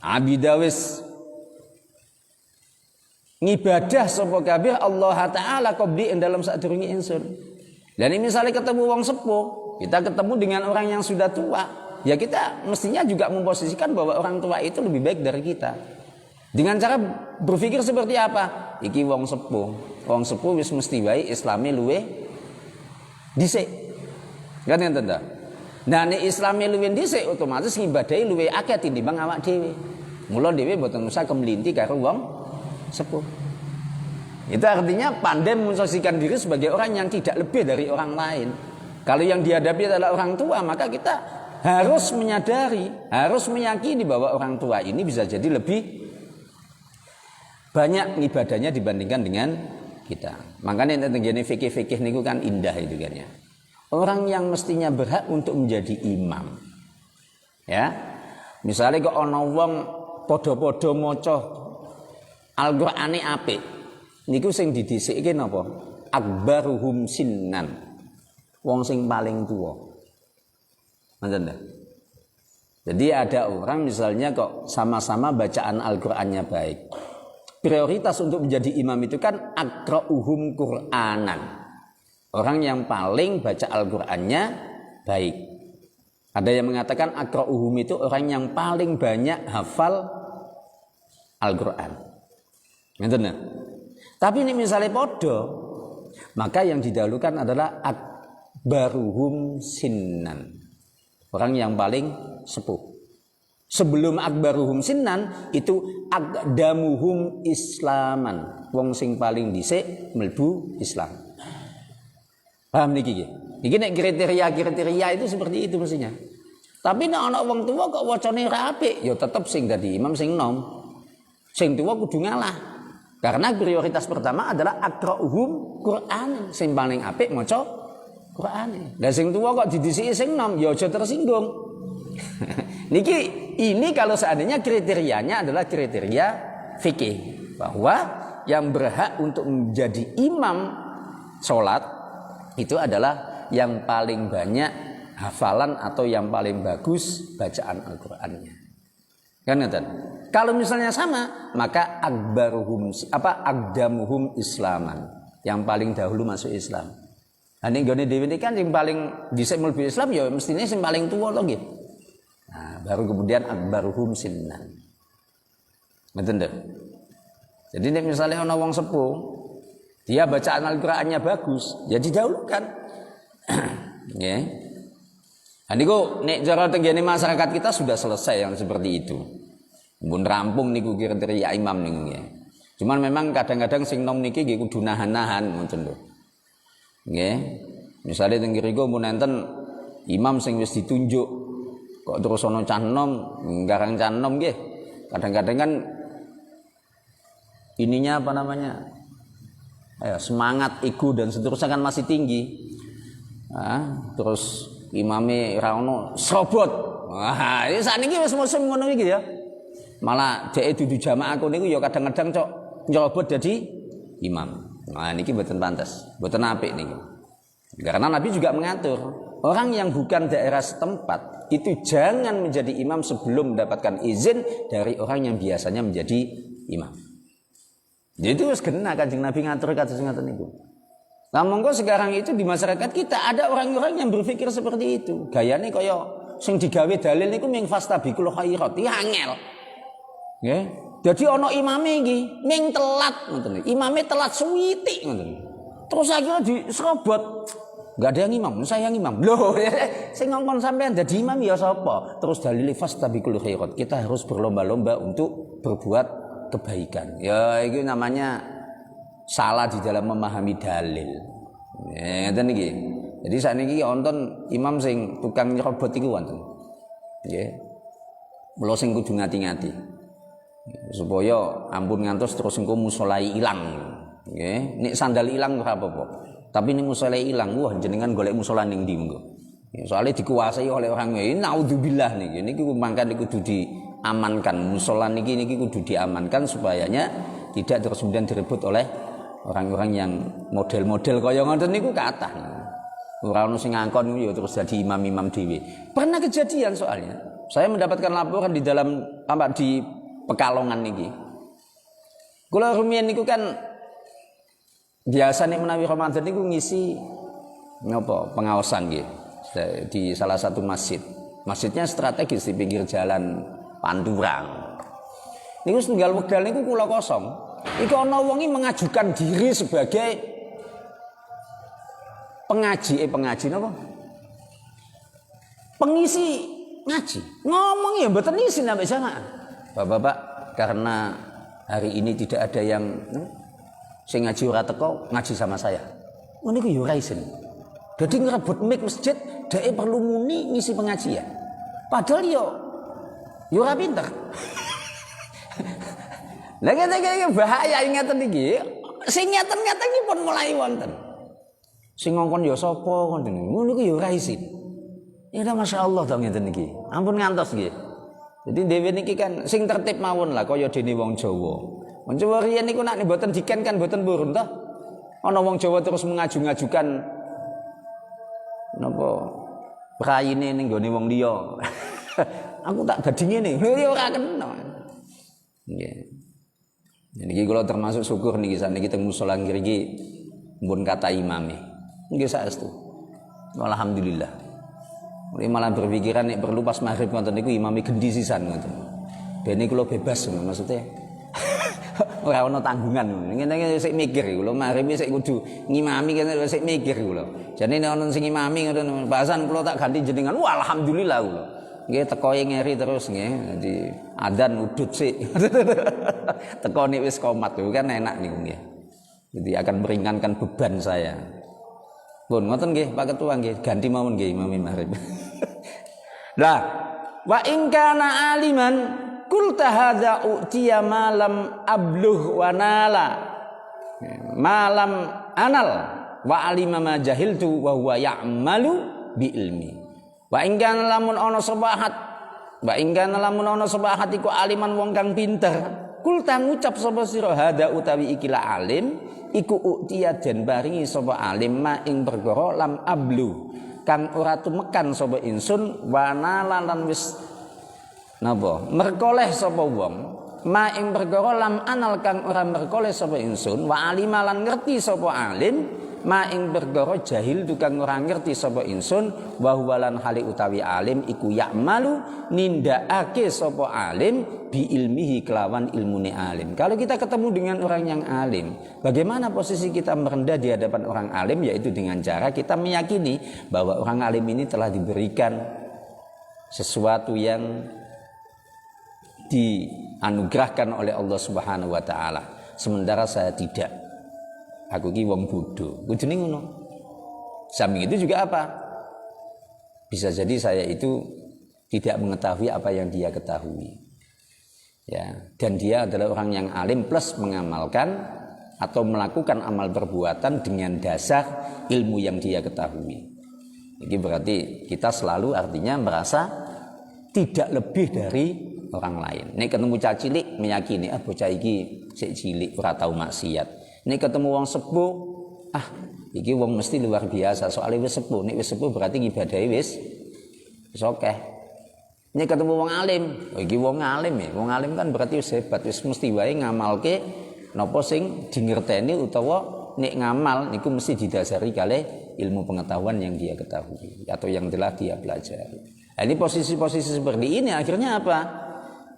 Abidawis ngibadah sapa kabeh Allah Taala qabli ing dalam sadurunge ingsun. Dan ini misalnya ketemu wong sepuh, kita ketemu dengan orang yang sudah tua, ya kita mestinya juga memposisikan bahwa orang tua itu lebih baik dari kita. Dengan cara berpikir seperti apa? Iki wong sepuh. Wong sepuh wis mesti wae Islame luwe dhisik. Kan ngenten ta? Nah nek Islame luwe dhisik otomatis ngibadahi luwe akeh tinimbang awak dhewe. Mula dhewe mboten usah kemlinti karo wong sepuh. Itu artinya pandai memposisikan diri sebagai orang yang tidak lebih dari orang lain. Kalau yang dihadapi adalah orang tua, maka kita harus menyadari, harus meyakini bahwa orang tua ini bisa jadi lebih banyak ibadahnya dibandingkan dengan kita. Makanya tenggene fikih-fikih niku kan indah itu kan ya. Orang yang mestinya berhak untuk menjadi imam. Ya. Misalnya kok ana wong padha-padha maca Al-Qur'ane apik. Niku sing didhisikke napa? Akbaruhum sinnan. Wong sing paling tua. Ngoten ta? Jadi ada orang misalnya kok sama-sama bacaan Al-Qur'annya baik. Prioritas untuk menjadi imam itu kan aqra'uhum Qur'anan. Orang yang paling baca Al-Qur'annya baik. Ada yang mengatakan aqra'uhum itu orang yang paling banyak hafal Al-Qur'an. Ngoten ta? Tapi ini misalnya podo, maka yang didahulukan adalah akbaruhum sinnan. Orang yang paling sepuh. Sebelum akbaruhum sinnan itu aqdamuhum islaman. Wong sing paling dhisik mlebu Islam. Paham niki? Iki nek kriteria itu seperti itu mestinya. Tapi nek ana wong tuwa kok wacane ra apik, ya tetep sing dadi imam sing nom. Sing tuwa kudu ngalah. Karena prioritas pertama adalah aqra'uhum Qur'an, sing paling apik maca Qur'ane. Lah sing tuwa kok didhisiki sing nom, ya aja tersinggung. Niki ini kalau seandainya kriterianya adalah kriteria fikih bahwa yang berhak untuk menjadi imam salat itu adalah yang paling banyak hafalan atau yang paling bagus bacaan Al-Qur'annya. Kan ngeten. Kalau misalnya sama, maka aqdamuhum islaman, yang paling dahulu masuk Islam. Ane nggone dhewe iki kan yang paling dhisik mlebu Islam ya mestine sing paling tuwa to nggih. Nah, baru kemudian akbaruhum sinnan. Ngeten lho. Jadi nek misalnya ana wong sepuh, dia bacaan Al-Qur'annya bagus, ya didahulukan. Nggih. Niku nek cara tenggene masyarakat kita sudah selesai yang seperti itu. Mun rampung niku kriteria imam niku nggih. Cuman memang kadang-kadang sing nom niki nggih kudu nahan-nahan ngoten lho. Nggih. Misale teng mriku mun enten imam sing wis ditunjuk kok terus ana cah nom, garang cah nom nggih. Kadang-kadang kan ininya apa namanya? Semangat ego dan seterusnya kan masih tinggi. Terus imame ra ono serobot. Wah, iki sakniki wis musim ngono iki ya. Malah dhek dudu jamaah niku ya kadang-kadang cok nyerobot dadi imam. Nah niki mboten pantes, mboten apik niki. Karena Nabi juga mengatur, orang yang bukan daerah setempat itu jangan menjadi imam sebelum mendapatkan izin dari orang yang biasanya menjadi imam. Jadi itu wis kena Kanjeng Nabi ngatur kados ngoten niku. Nah monggo sekarang itu di masyarakat kita ada orang-orang yang berpikir seperti itu. Gayane kaya sing digawe dalil niku ming fastabiqul khairat, iki angel. Nggih. Dadi ana imame iki ming telat ngoten. Imame telat suwitik ngoten. Terus akhirnya diserobot. Enggak ada yang imam, saya yang imam. Loh, sing ngongkon sampean dadi imam ya sapa? Terus dalil fastabiqul khairat. Kita harus berlomba-lomba untuk berbuat kebaikan. Ya itu namanya salah di dalam memahami dalil. Ngeten iki. Jadi sakniki wonten imam sing tukang nyerobot iku wonten. Nggih. Mula sing kudu ngati-ngati. Supaya ampun ngantos terus engko musolai ilang. Nggih. Nek sandal ilang ora apa-apa. Tapi nek musolai ilang, wah jenengan golek musola ning ndi mengko. Soalnya dikuasai oleh orang ini, naudzubillah niki. Niki mangkane kudu diamankan. Musola niki kudu diamankan supayanya tidak terus kemudian direbut oleh orang-orang yang model-model kaya ngoten niku kathah. Ora ono sing ngangkon ya terus jadi imam-imam dhewe. Pernah kejadian soalnya. Saya mendapatkan laporan di dalam di Pekalongan niki. Kula rumiyin niku kan biasa nek menawi Ramadan niku ngisi pengawasan nggih di salah satu masjid. Masjidnya strategis di pinggir jalan Panturang. Niku setunggal wekdal niku kula kosong. Iku ana wong mengajukan diri sebagai pengaji napa? Pengisi ngaji. Ngomong ya mboten isin sampai jamaah. Bapak-bapak, karena hari ini tidak ada yang sing ngaji ora teko, ngaji sama saya. Ngono niku ya ora isin. Dadi ngrebut mik masjid, dhek perlu muni ngisi pengajian. Padahal yo ora pinter. Lah ngene bahaya ngeten iki. Sing ngeten-ngeten iki pun mulai wonten. Sing ngongkon ya sapa ngoten. Ngono niku ya ora isin. Ya udah masyaallah to ngeten iki. Ampun ngantos nggih. Jadi dhewe niki kan sing tertib mawon lah kaya dene wong Jawa. Wong Jawa riyen niku nek mboten diken kan mboten purun to. Ana wong Jawa terus mengaju-ngajukan napa praine ning gone wong liya. Aku tak dadi ngene. Lho ya ora kena. Nggih. Niki kula termasuk syukur niki saniki teng musala ngriki mbun kata imame. Nggih saestu. Alhamdulillah. Mulai malah berpikiran nek perlu pas maghrib ngoten niku imame gendi sisan ngoten. Dene kula bebas maksudnya. Ora ana tanggungan. Ngene sik mikir kula maghrib sik kudu ngimami kene sik mikir kula. Jane nek ana sing ngimami ngoten bahasan kula tak ganti jenengan. Wah alhamdulillah kula. Nggih teko ngeri terus nggih. Dadi adzan udut sik. Teko nek wis komat kan enak niku nggih. Jadi akan meringankan beban saya. Pun ngoten nggih Pak Ketua nggih ganti mawon nggih imam maghrib. Lah wa in kana aliman qulta hadza utiya malam abluh wa nala malam anal wa alima ma jahiltu wa huwa ya'malu bi ilmi. Wa in kana lamun ana sabahat wa in kana lamun ana sabahat iku aliman wong kang pinter qulta ngucap sapa sira hadza utawi ikilah alim iku uktiya den baringi sapa alim ma ing perkara lam ablu kang ora tumekan sapa insun wana lan wis napa merkoleh sapa wong ma ing perkara lam anal kang ora merkoleh sapa insun wa alima lan ngerti sapa alim ma ing perkara jahil tukang ora ngerti sapa insun wa huwa lan hali utawi alim iku ya'malu nindakake sapa alim bi ilmihi kelawan ilmune alim. Kalau kita ketemu dengan orang yang alim, bagaimana posisi kita merendah di hadapan orang alim? Yaitu dengan cara kita meyakini bahwa orang alim ini telah diberikan sesuatu yang dianugerahkan oleh Allah Subhanahu wa taala. Sementara saya tidak. Aku ki wong bodoh. Kudune ngono. Samping itu juga apa? Bisa jadi saya itu tidak mengetahui apa yang dia ketahui. Ya, dan dia adalah orang yang alim plus mengamalkan atau melakukan amal perbuatan dengan dasar ilmu yang dia ketahui. Ini berarti kita selalu artinya merasa tidak lebih dari orang lain. Nek ketemu cah cilik meyakini bocah iki sik cilik ora tau maksiat. Nek ketemu wong sepuh iki wong mesti luar biasa soalnya wis sepuh. Nek wis sepuh berarti ibadahe wis akeh. Nek ketemu wong alim, iki wong alim ya. Wong alim kan berarti wis hebat, wis mesti wae ngamalke napa sing dingerteni utawa nek ngamal niku mesti didasari kalih ilmu pengetahuan yang dia ketahui atau yang telah dia pelajari. Nah, ini posisi-posisi seperti ini akhirnya apa?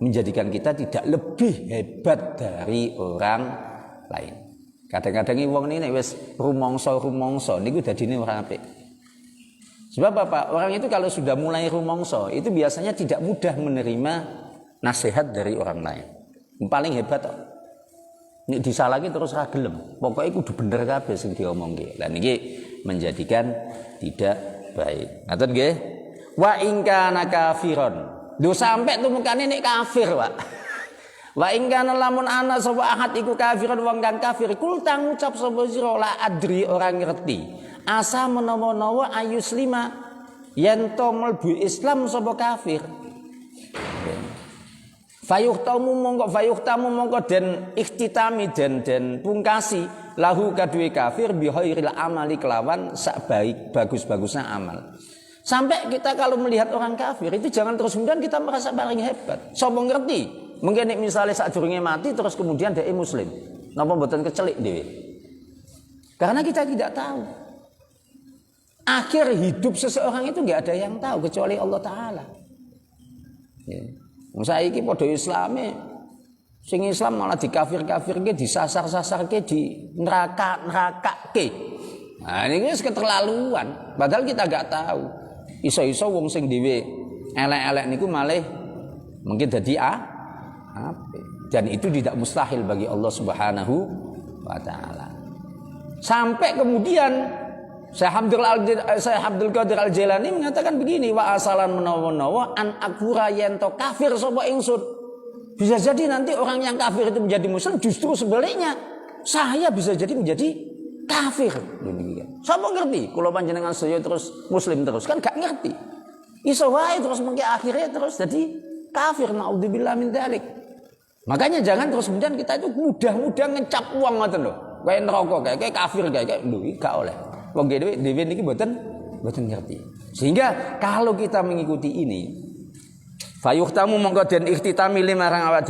Menjadikan kita tidak lebih hebat dari orang lain. Kadang-kadang wong ini nek wis rumangsa niku dadine ora apik. Sebab apa? Orang itu kalau sudah mulai rumangsa itu biasanya tidak mudah menerima nasihat dari orang lain. Yang paling hebat kok. Nek disalahke terus ra gelem. Pokoke kudu bener kabeh sing diomongke. Lah niki menjadikan tidak baik. Ngaten nggih? Wa in kana kafiron. Lho sampe tumukane nek kafir, Pak. Wa in kana lamun ana sapa ahad iku kafiron wong kang kafir, kul tang ngucap sapa sira la adri orang ngerti. Asa menawa-nawa ayuslima yen to mlebu Islam sapa kafir. Fayuhtamu mongko den ikhtitami den pungkasi lahu kadue kafir bi khairil amali kelawan sak bagus-bagusnya amal. Sampai kita kalau melihat orang kafir itu jangan terus kemudian kita merasa paling hebat. Sopo ngerti? Mungkin misalnya saat durungnya mati terus kemudian dia muslim. Napa mboten kecelik dhewe? Karena kita tidak tahu. Akhir hidup seseorang itu nggak ada yang tahu kecuali Allah Taala. Ya. Saiki padha Islame sing Islam malah dikafir-kafirke, disasar-sasarke, di neraka-nerakake. Nah, ini wis keterlaluan. Padahal kita nggak tahu. Iso-iso wong sing dhewe elek-elek niku malih mungkin dadi apik. Dan itu tidak mustahil bagi Allah Subhanahu wa taala. Sampai kemudian Syekh Abdul Qadir Al-Jailani mengatakan begini, wa asalan menawa-nawa an akura yento kafir sapa ingsun. Bisa jadi nanti orang yang kafir itu menjadi muslim, justru sebaliknya saya bisa jadi menjadi kafir. Sapa ngerti? Kula panjenengan sedaya terus muslim terus kan gak ngerti. Iso wae terus mengke akhirnya terus jadi kafir, naudzubillah min dzalik. Makanya jangan terus kemudian kita itu mudah-mudah ngecap uang ngoten lho. Kayak neraka kayak kafir kayak lho gak oleh. Wong dhewe niki mboten ngerti. Sehingga kalau kita mengikuti ini fayuhtamu mongko den ikhtitami marang awak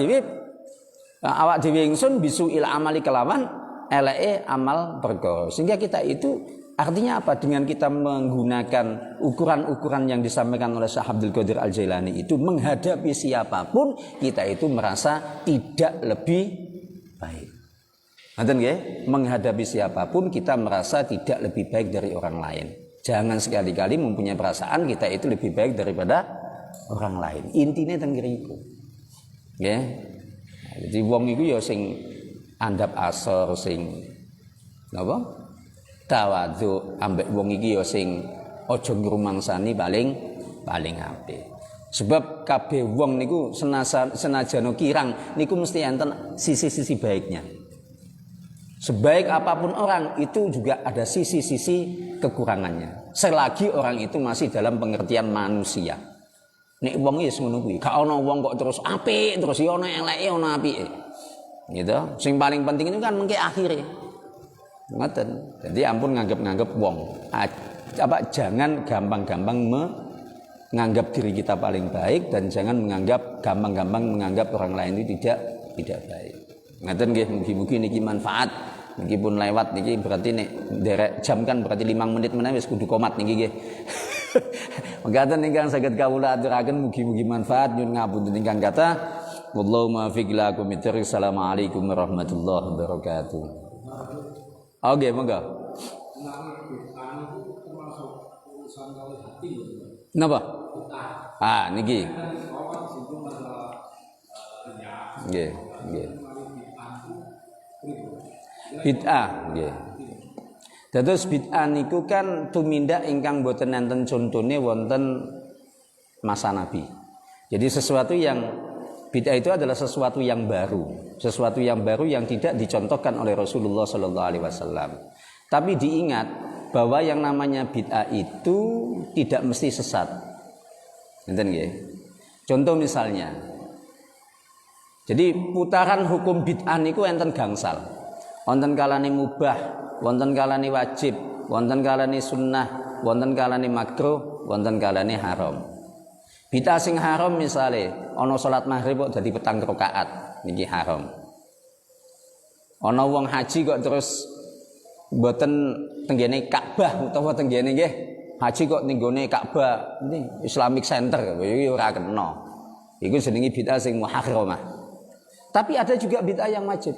dhewe ingsun bisu il amali kelawan eleke amal perkara. Sehingga kita itu artinya apa? Dengan kita menggunakan ukuran-ukuran yang disampaikan oleh Syekh Abdul Qadir Al-Jailani itu menghadapi siapapun kita itu merasa tidak lebih baik. Nanti nggih, menghadapi siapapun kita merasa tidak lebih baik dari orang lain. Jangan sekali-kali mempunyai perasaan kita itu lebih baik daripada orang lain. Intine teng ngriku. Nggih. Jadi wong iku ya sing andap asor sing napa? Tawadhu ambek wong iki ya sing aja ngrumangsani paling apik. Sebab kabeh wong niku senajan kirang niku mesti enten sisi-sisi baiknya. Sebaik apapun orang itu juga ada sisi-sisi kekurangannya. Selagi orang itu masih dalam pengertian manusia. Nek wong wis ngono kuwi, gak ana wong kok terus apik, terus ya ana eleke ana apike. Gitu. Sing paling penting itu kan mengke akhire. Ngoten. Jadi ampun nganggep wong. Jangan gampang-gampang menganggap diri kita paling baik dan jangan gampang-gampang menganggap orang lain itu tidak baik. Ngaten nggih, mugi-mugi niki manfaat. Meskipun lewat niki berarti nek derek jam kan berarti 5 menit meneh wis kudu komat niki nggih. Mangkaten ingkang saged kawula aturaken mugi-mugi manfaat nyuwun ngapunten ingkang kathah. Wallahu muwaffiq lakum. Assalamualaikum warahmatullahi wabarakatuh. Oke, monggo. Napa? Niki. Nggih, nggih. Bid'ah nggih. Dados bid'ah niku kan tumindak ingkang boten enten contone wonten masa Nabi. Jadi sesuatu yang bid'ah itu adalah sesuatu yang baru, sesuatu yang baru yang tidak dicontohkan oleh Rasulullah sallallahu alaihi wasallam. Tapi diingat bahwa yang namanya bid'ah itu tidak mesti sesat. Ngeten nggih. Contoh misalnya. Jadi putaran hukum bid'ah niku enten gangsal. Wonten kalane mubah, wonten kalane wajib, wonten kalane sunnah, wonten kalane makruh, wonten kalane haram. Bid'ah sing haram misale ana salat maghrib kok dadi 4 rakaat, niki haram. Ana wong haji kok terus mboten tenggene Ka'bah utawa tenggene nggih haji kok ninggone Ka'bah, ini Islamic Center iki ora kena. Iku jenenge bid'ah sing muharramah. Tapi ada juga bid'ah yang wajib.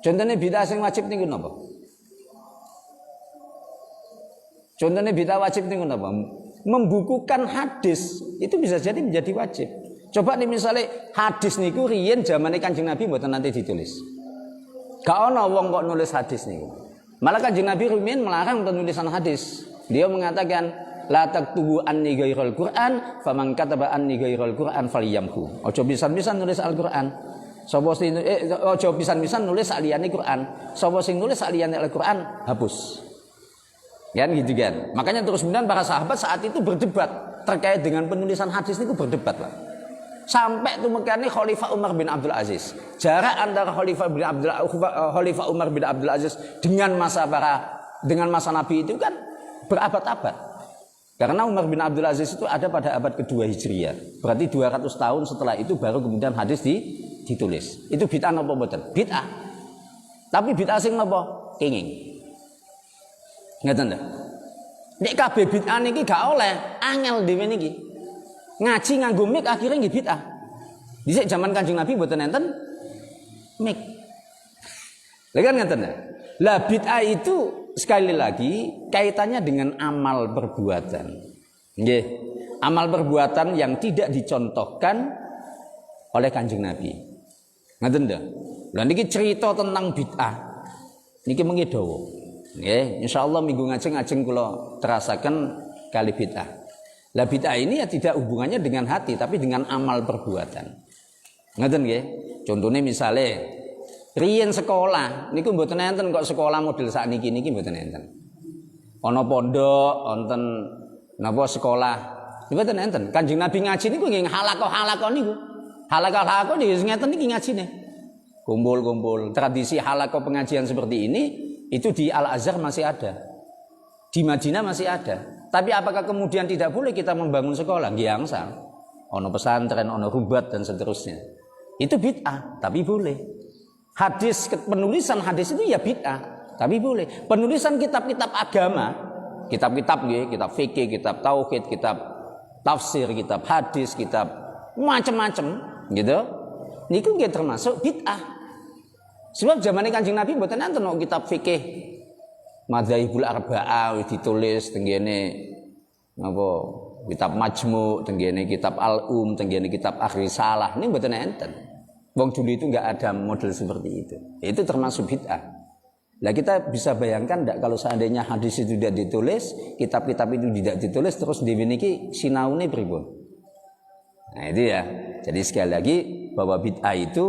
Contohnya bid'ah sing wajib niku napa? Contohnya bid'ah wajib niku napa? Membukukan hadis itu bisa jadi menjadi wajib. Coba nih misalnya hadis niku riyen zamane Kanjeng Nabi mboten nanti ditulis. Gak ana wong kok nulis hadis niku. Malah Kanjeng Nabi rumiyin melarang penulisan hadis. Dia mengatakan la taktubu anni ghairal Qur'an faman kataba anni ghairal Qur'an falyamhu. Ojo pisan-pisan nulis Al-Qur'an. Sapa sing aja pisan-pisan nulis saliyane Quran. Sapa sing nulis saliyane Al-Qur'an hapus. Kan gitu kan. Makanya terus kemudian para sahabat saat itu berdebat terkait dengan penulisan hadis itu berdebat, Pak. Sampai tumekane Khalifah Umar bin Abdul Aziz. Jarak antara Khalifah Umar bin Abdul Aziz dengan masa Nabi itu kan berabad-abad. Karena Umar bin Abdul Aziz itu ada pada abad kedua Hijriah. Berarti 200 tahun setelah itu baru kemudian hadis ditulis. Itu bid'ah napa mboten? Bid'ah. Tapi bid'ah sing napa? Kenging. Ngeten ta? Nek kabeh bid'ah niki gak oleh, angel dhewe niki. Ngaji nganggo mik akhirnya nggih bid'ah. Dhisik zaman Kanjeng Nabi mboten enten mik. Lha kan ngeten ta? Lah bid'ah itu sekali lagi kaitannya dengan amal perbuatan. Nggih. Amal perbuatan yang tidak dicontohkan oleh Kanjeng Nabi. Ngaten ta? Lah niki cerita tentang bid'ah. Niki mengki dawa. Nggih, insyaallah minggu ngajeng kula terasaken kali bid'ah. Lah bid'ah ini ya tidak hubungannya dengan hati tapi dengan amal perbuatan. Ngaten nggih? Contohnya misalnya riyen sekolah niku mboten enten kok sekolah model sakniki niki mboten enten. Ana pondok, wonten napa sekolah. Mboten enten. Kanjeng Nabi ngaji niku nggih halaqah niku. Halaqah niku ngeten niki ngajine. Kumpul-kumpul. Tradisi halaqah pengajian seperti ini itu di Al-Azhar masih ada. Di Madinah masih ada. Tapi apakah kemudian tidak boleh kita membangun sekolah? Nggih angsal. Ana pesantren, ana rubat dan seterusnya. Itu bid'ah, tapi boleh. Penulisan hadis itu ya bid'ah, tapi boleh. Penulisan kitab-kitab agama, kitab-kitab nggih, kitab fikih, kitab tauhid, kitab tafsir, kitab hadis, kitab macam-macam gitu. Niku nggih termasuk bid'ah. Sebab zaman Kanjeng Nabi mboten enten kitab fikih Madzhabul Arba'ah ditulis tenggene napa kitab Majmu', tenggene kitab Al-Um, tenggene kitab Ar-Risalah. Ini mboten enten. Wong dulu itu enggak ada model seperti itu. Itu termasuk bid'ah. Lah kita bisa bayangkan enggak kalau seandainya hadis itu tidak ditulis, kitab-kitab itu tidak ditulis terus dhewe niki sinaune pripun? Nah itu ya. Jadi sekali lagi bahwa bid'ah itu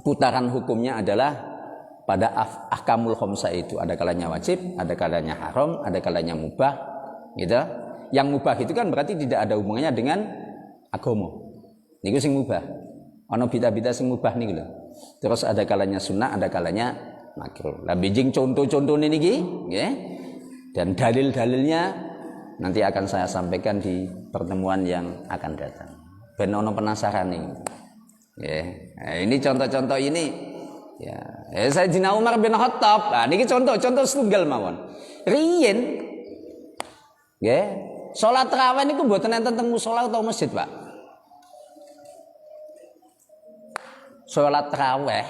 putaran hukumnya adalah pada ahkamul khamsah itu ada kalanya wajib, ada kalanya haram, ada kalanya mubah, gitu. Yang mubah itu kan berarti tidak ada hubungannya dengan agama. Niku sing mubah. Ana bid'ah-bid'ah sing mubah niku lho. Terus ada kalanya sunnah, ada kalanya makruh. Lah bijing contoh-contohne niki, nggih. Dan dalil-dalilnya nanti akan saya sampaikan di pertemuan yang akan datang. Ben ono penasaran nih. Nah, ini contoh-contoh ini ya. Sayyidina Umar bin Khattab. Nah, niki contoh setunggal mawon. Riyen nggih, salat tarawih niku mboten enten teng musala utawa masjid, Pak. Salat tarawih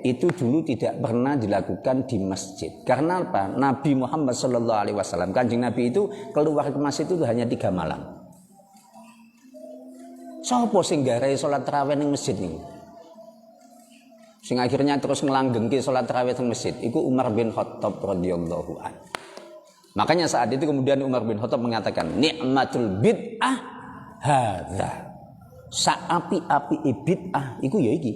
itu dulu tidak pernah dilakukan di masjid. Karena apa? Nabi Muhammad SAW, Kanjeng Nabi itu keluar ke masjid itu hanya 3 malam. Sopo sing garai salat tarawih ning masjid niku? Sing akhirnya terus nglanggengke salat tarawih ning masjid iku Umar bin Khattab radhiyallahu an. Makanya saat itu kemudian Umar bin Khattab mengatakan, "Ni'matul bid'ah hadza." Saapi-api bid'ah iku ya iki.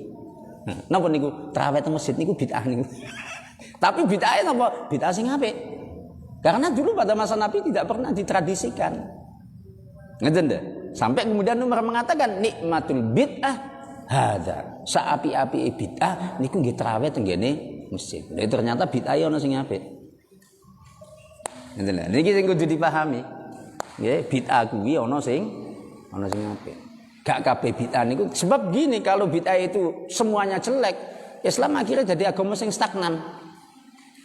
Napa niku tarawih ning masjid niku bid'ah niku. Tapi bid'ah napa? Bid'ah sing apik. Karena dulu pada masa Nabi tidak pernah ditradisikan. Ngeten ndak? Sampai kemudian Umar mengatakan nikmatul bid'ah hadza. Saapi-api bid'ah niku nggih tarawih tenggene masjid. Lha ternyata bid'ah ana sing apik. Ngeten lho. Niki sing kudu dipahami. Nggih, bid'ah kuwi ana sing apik. Gak kabeh bid'ah niku sebab gini kalau bid'ah itu semuanya jelek, Islam akhirnya jadi agama sing stagnan.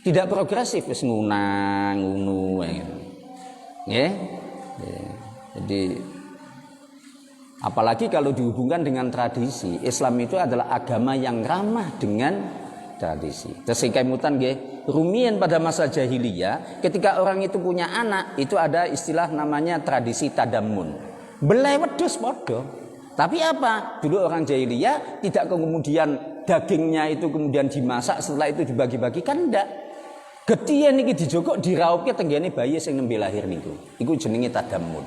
Tidak progresif wis ngunu gitu. Nggih. Jadi apalagi kalau dihubungkan dengan tradisi, Islam itu adalah agama yang ramah dengan tradisi. Terus kemutan nggih, rumiyin pada masa jahiliyah, ketika orang itu punya anak, itu ada istilah namanya tradisi tadamun. Belai wedhus padha. Tapi apa? Dulu orang jahiliyah tidak kemudian dagingnya itu kemudian dimasak, setelah itu dibagi-bagikan ndak. Getih niki dijogok dirauke tenggene bayi sing nembe lahir niku. Iku jenenge tadamun.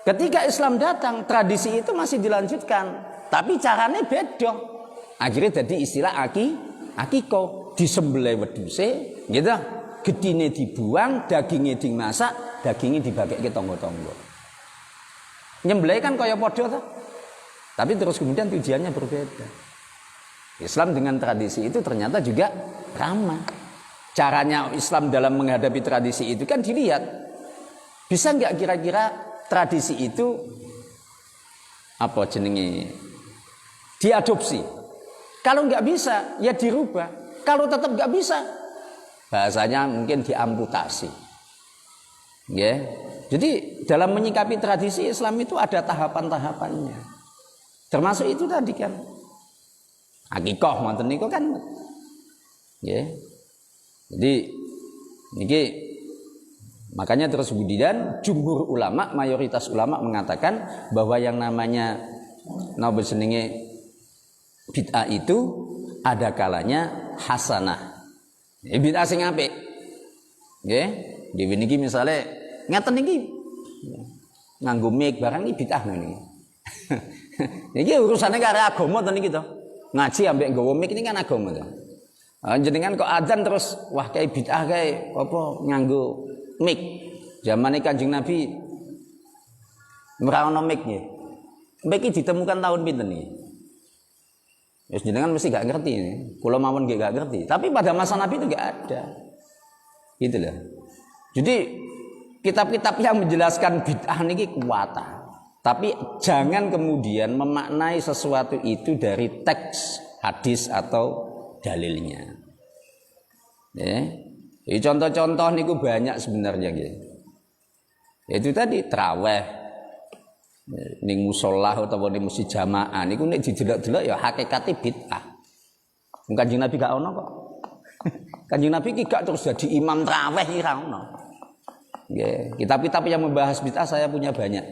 Ketika Islam datang, tradisi itu masih dilanjutkan, tapi caranya beda. Akhirnya jadi istilah akikoh, disembelih wedhuse, gitu. Gedine dibuang, dagingnya dimasak, dagingnya dibagi ke tonggo-tonggo. Nyembelih kan kaya padha toh. Tapi terus kemudian tujuannya berbeda. Islam dengan tradisi itu ternyata juga ramah. caranya Islam dalam menghadapi tradisi itu kan dilihat, bisa nggak kira-kira tradisi itu apa jenenge diadopsi. Kalau nggak bisa ya dirubah. Kalau tetap nggak bisa, bahasanya mungkin diamputasi. Ya. Jadi dalam menyikapi tradisi Islam itu ada tahapan-tahapannya. Termasuk itu tadi kan. Akikah ngoten niku kan. Ya. Jadi niki makanya terus kemudian jumhur ulama, mayoritas ulama mengatakan bahwa yang namanya napa jenenge bid'ah itu ada kalanya hasanah. Bid'ah sing apik. Nggih, dhewe niki misale ngaten niki nganggo mic barang iki bid'ah ngene. Niki urusane karo agama to niki to. Ngaji ambek nggawa mic ini kan agama to. Jenengan kok adzan terus wah kayak bid'ah kayak apa nganggo mic. Zamane Kanjeng Nabi ora ono mic nggih. Mic iki ditemukan tahun pinten niki? Wis jenengan mesti gak ngerti ini. Kula mawon nggih gak ngerti. Tapi pada masa Nabi itu gak ada. Gitu loh. Jadi kitab-kitab yang menjelaskan bid'ah niki kuwata. Tapi jangan kemudian memaknai sesuatu itu dari teks hadis atau dalilnya. Ya. Contoh-contoh niku banyak sebenarnya gitu. Itu tadi traweh ning musala utawa ning masjid jamaah niku nek didelok-delok ya hakikate bid'ah. Kanjeng Nabi gak ono kok. Kanjeng Nabi iki gak terus jadi imam traweh iki ra ono. Nggih, kitab-kitab yang membahas bid'ah saya punya banyak.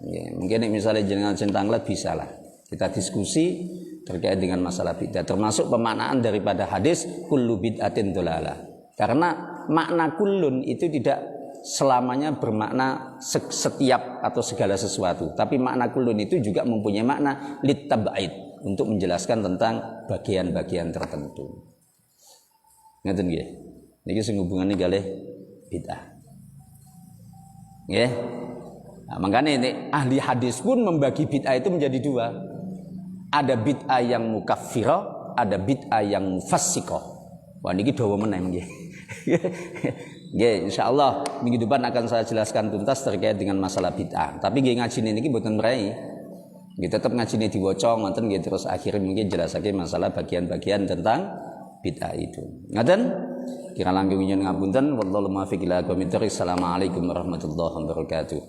Nggih, mungkin misalnya jenengan centanglet bisa lah. Kita diskusi terkait dengan masalah bid'ah, termasuk pemaknaan daripada hadis kullu bid'atin dhalalah. Karena makna kullun itu tidak selamanya bermakna setiap atau segala sesuatu, tapi makna kullun itu juga mempunyai makna litab'id untuk menjelaskan tentang bagian-bagian tertentu. Ngeten nggih. Niki sing hubungane kalih bid'ah. Nggih. Nah, makanya ini ahli hadis pun membagi bid'ah itu menjadi dua. Ada bid'ah yang mukaffirah, ada bid'ah yang mufassiqah. Wah niki dawa meneh nggih. Nggih, insyaallah minggu depan akan saya jelaskan tuntas terkait dengan masalah bid'ah. Tapi nggih ngajine niki mboten mrai. Nggih tetep ngajine diwaca ngoten nggih terus akhirnya mungkin jelasake masalah bagian-bagian tentang bid'ah itu. Ngaten? Kira langkung nyuwun ngapunten wallahu muwaffiq ila aqwamit thoriq. Assalamualaikum warahmatullahi wabarakatuh.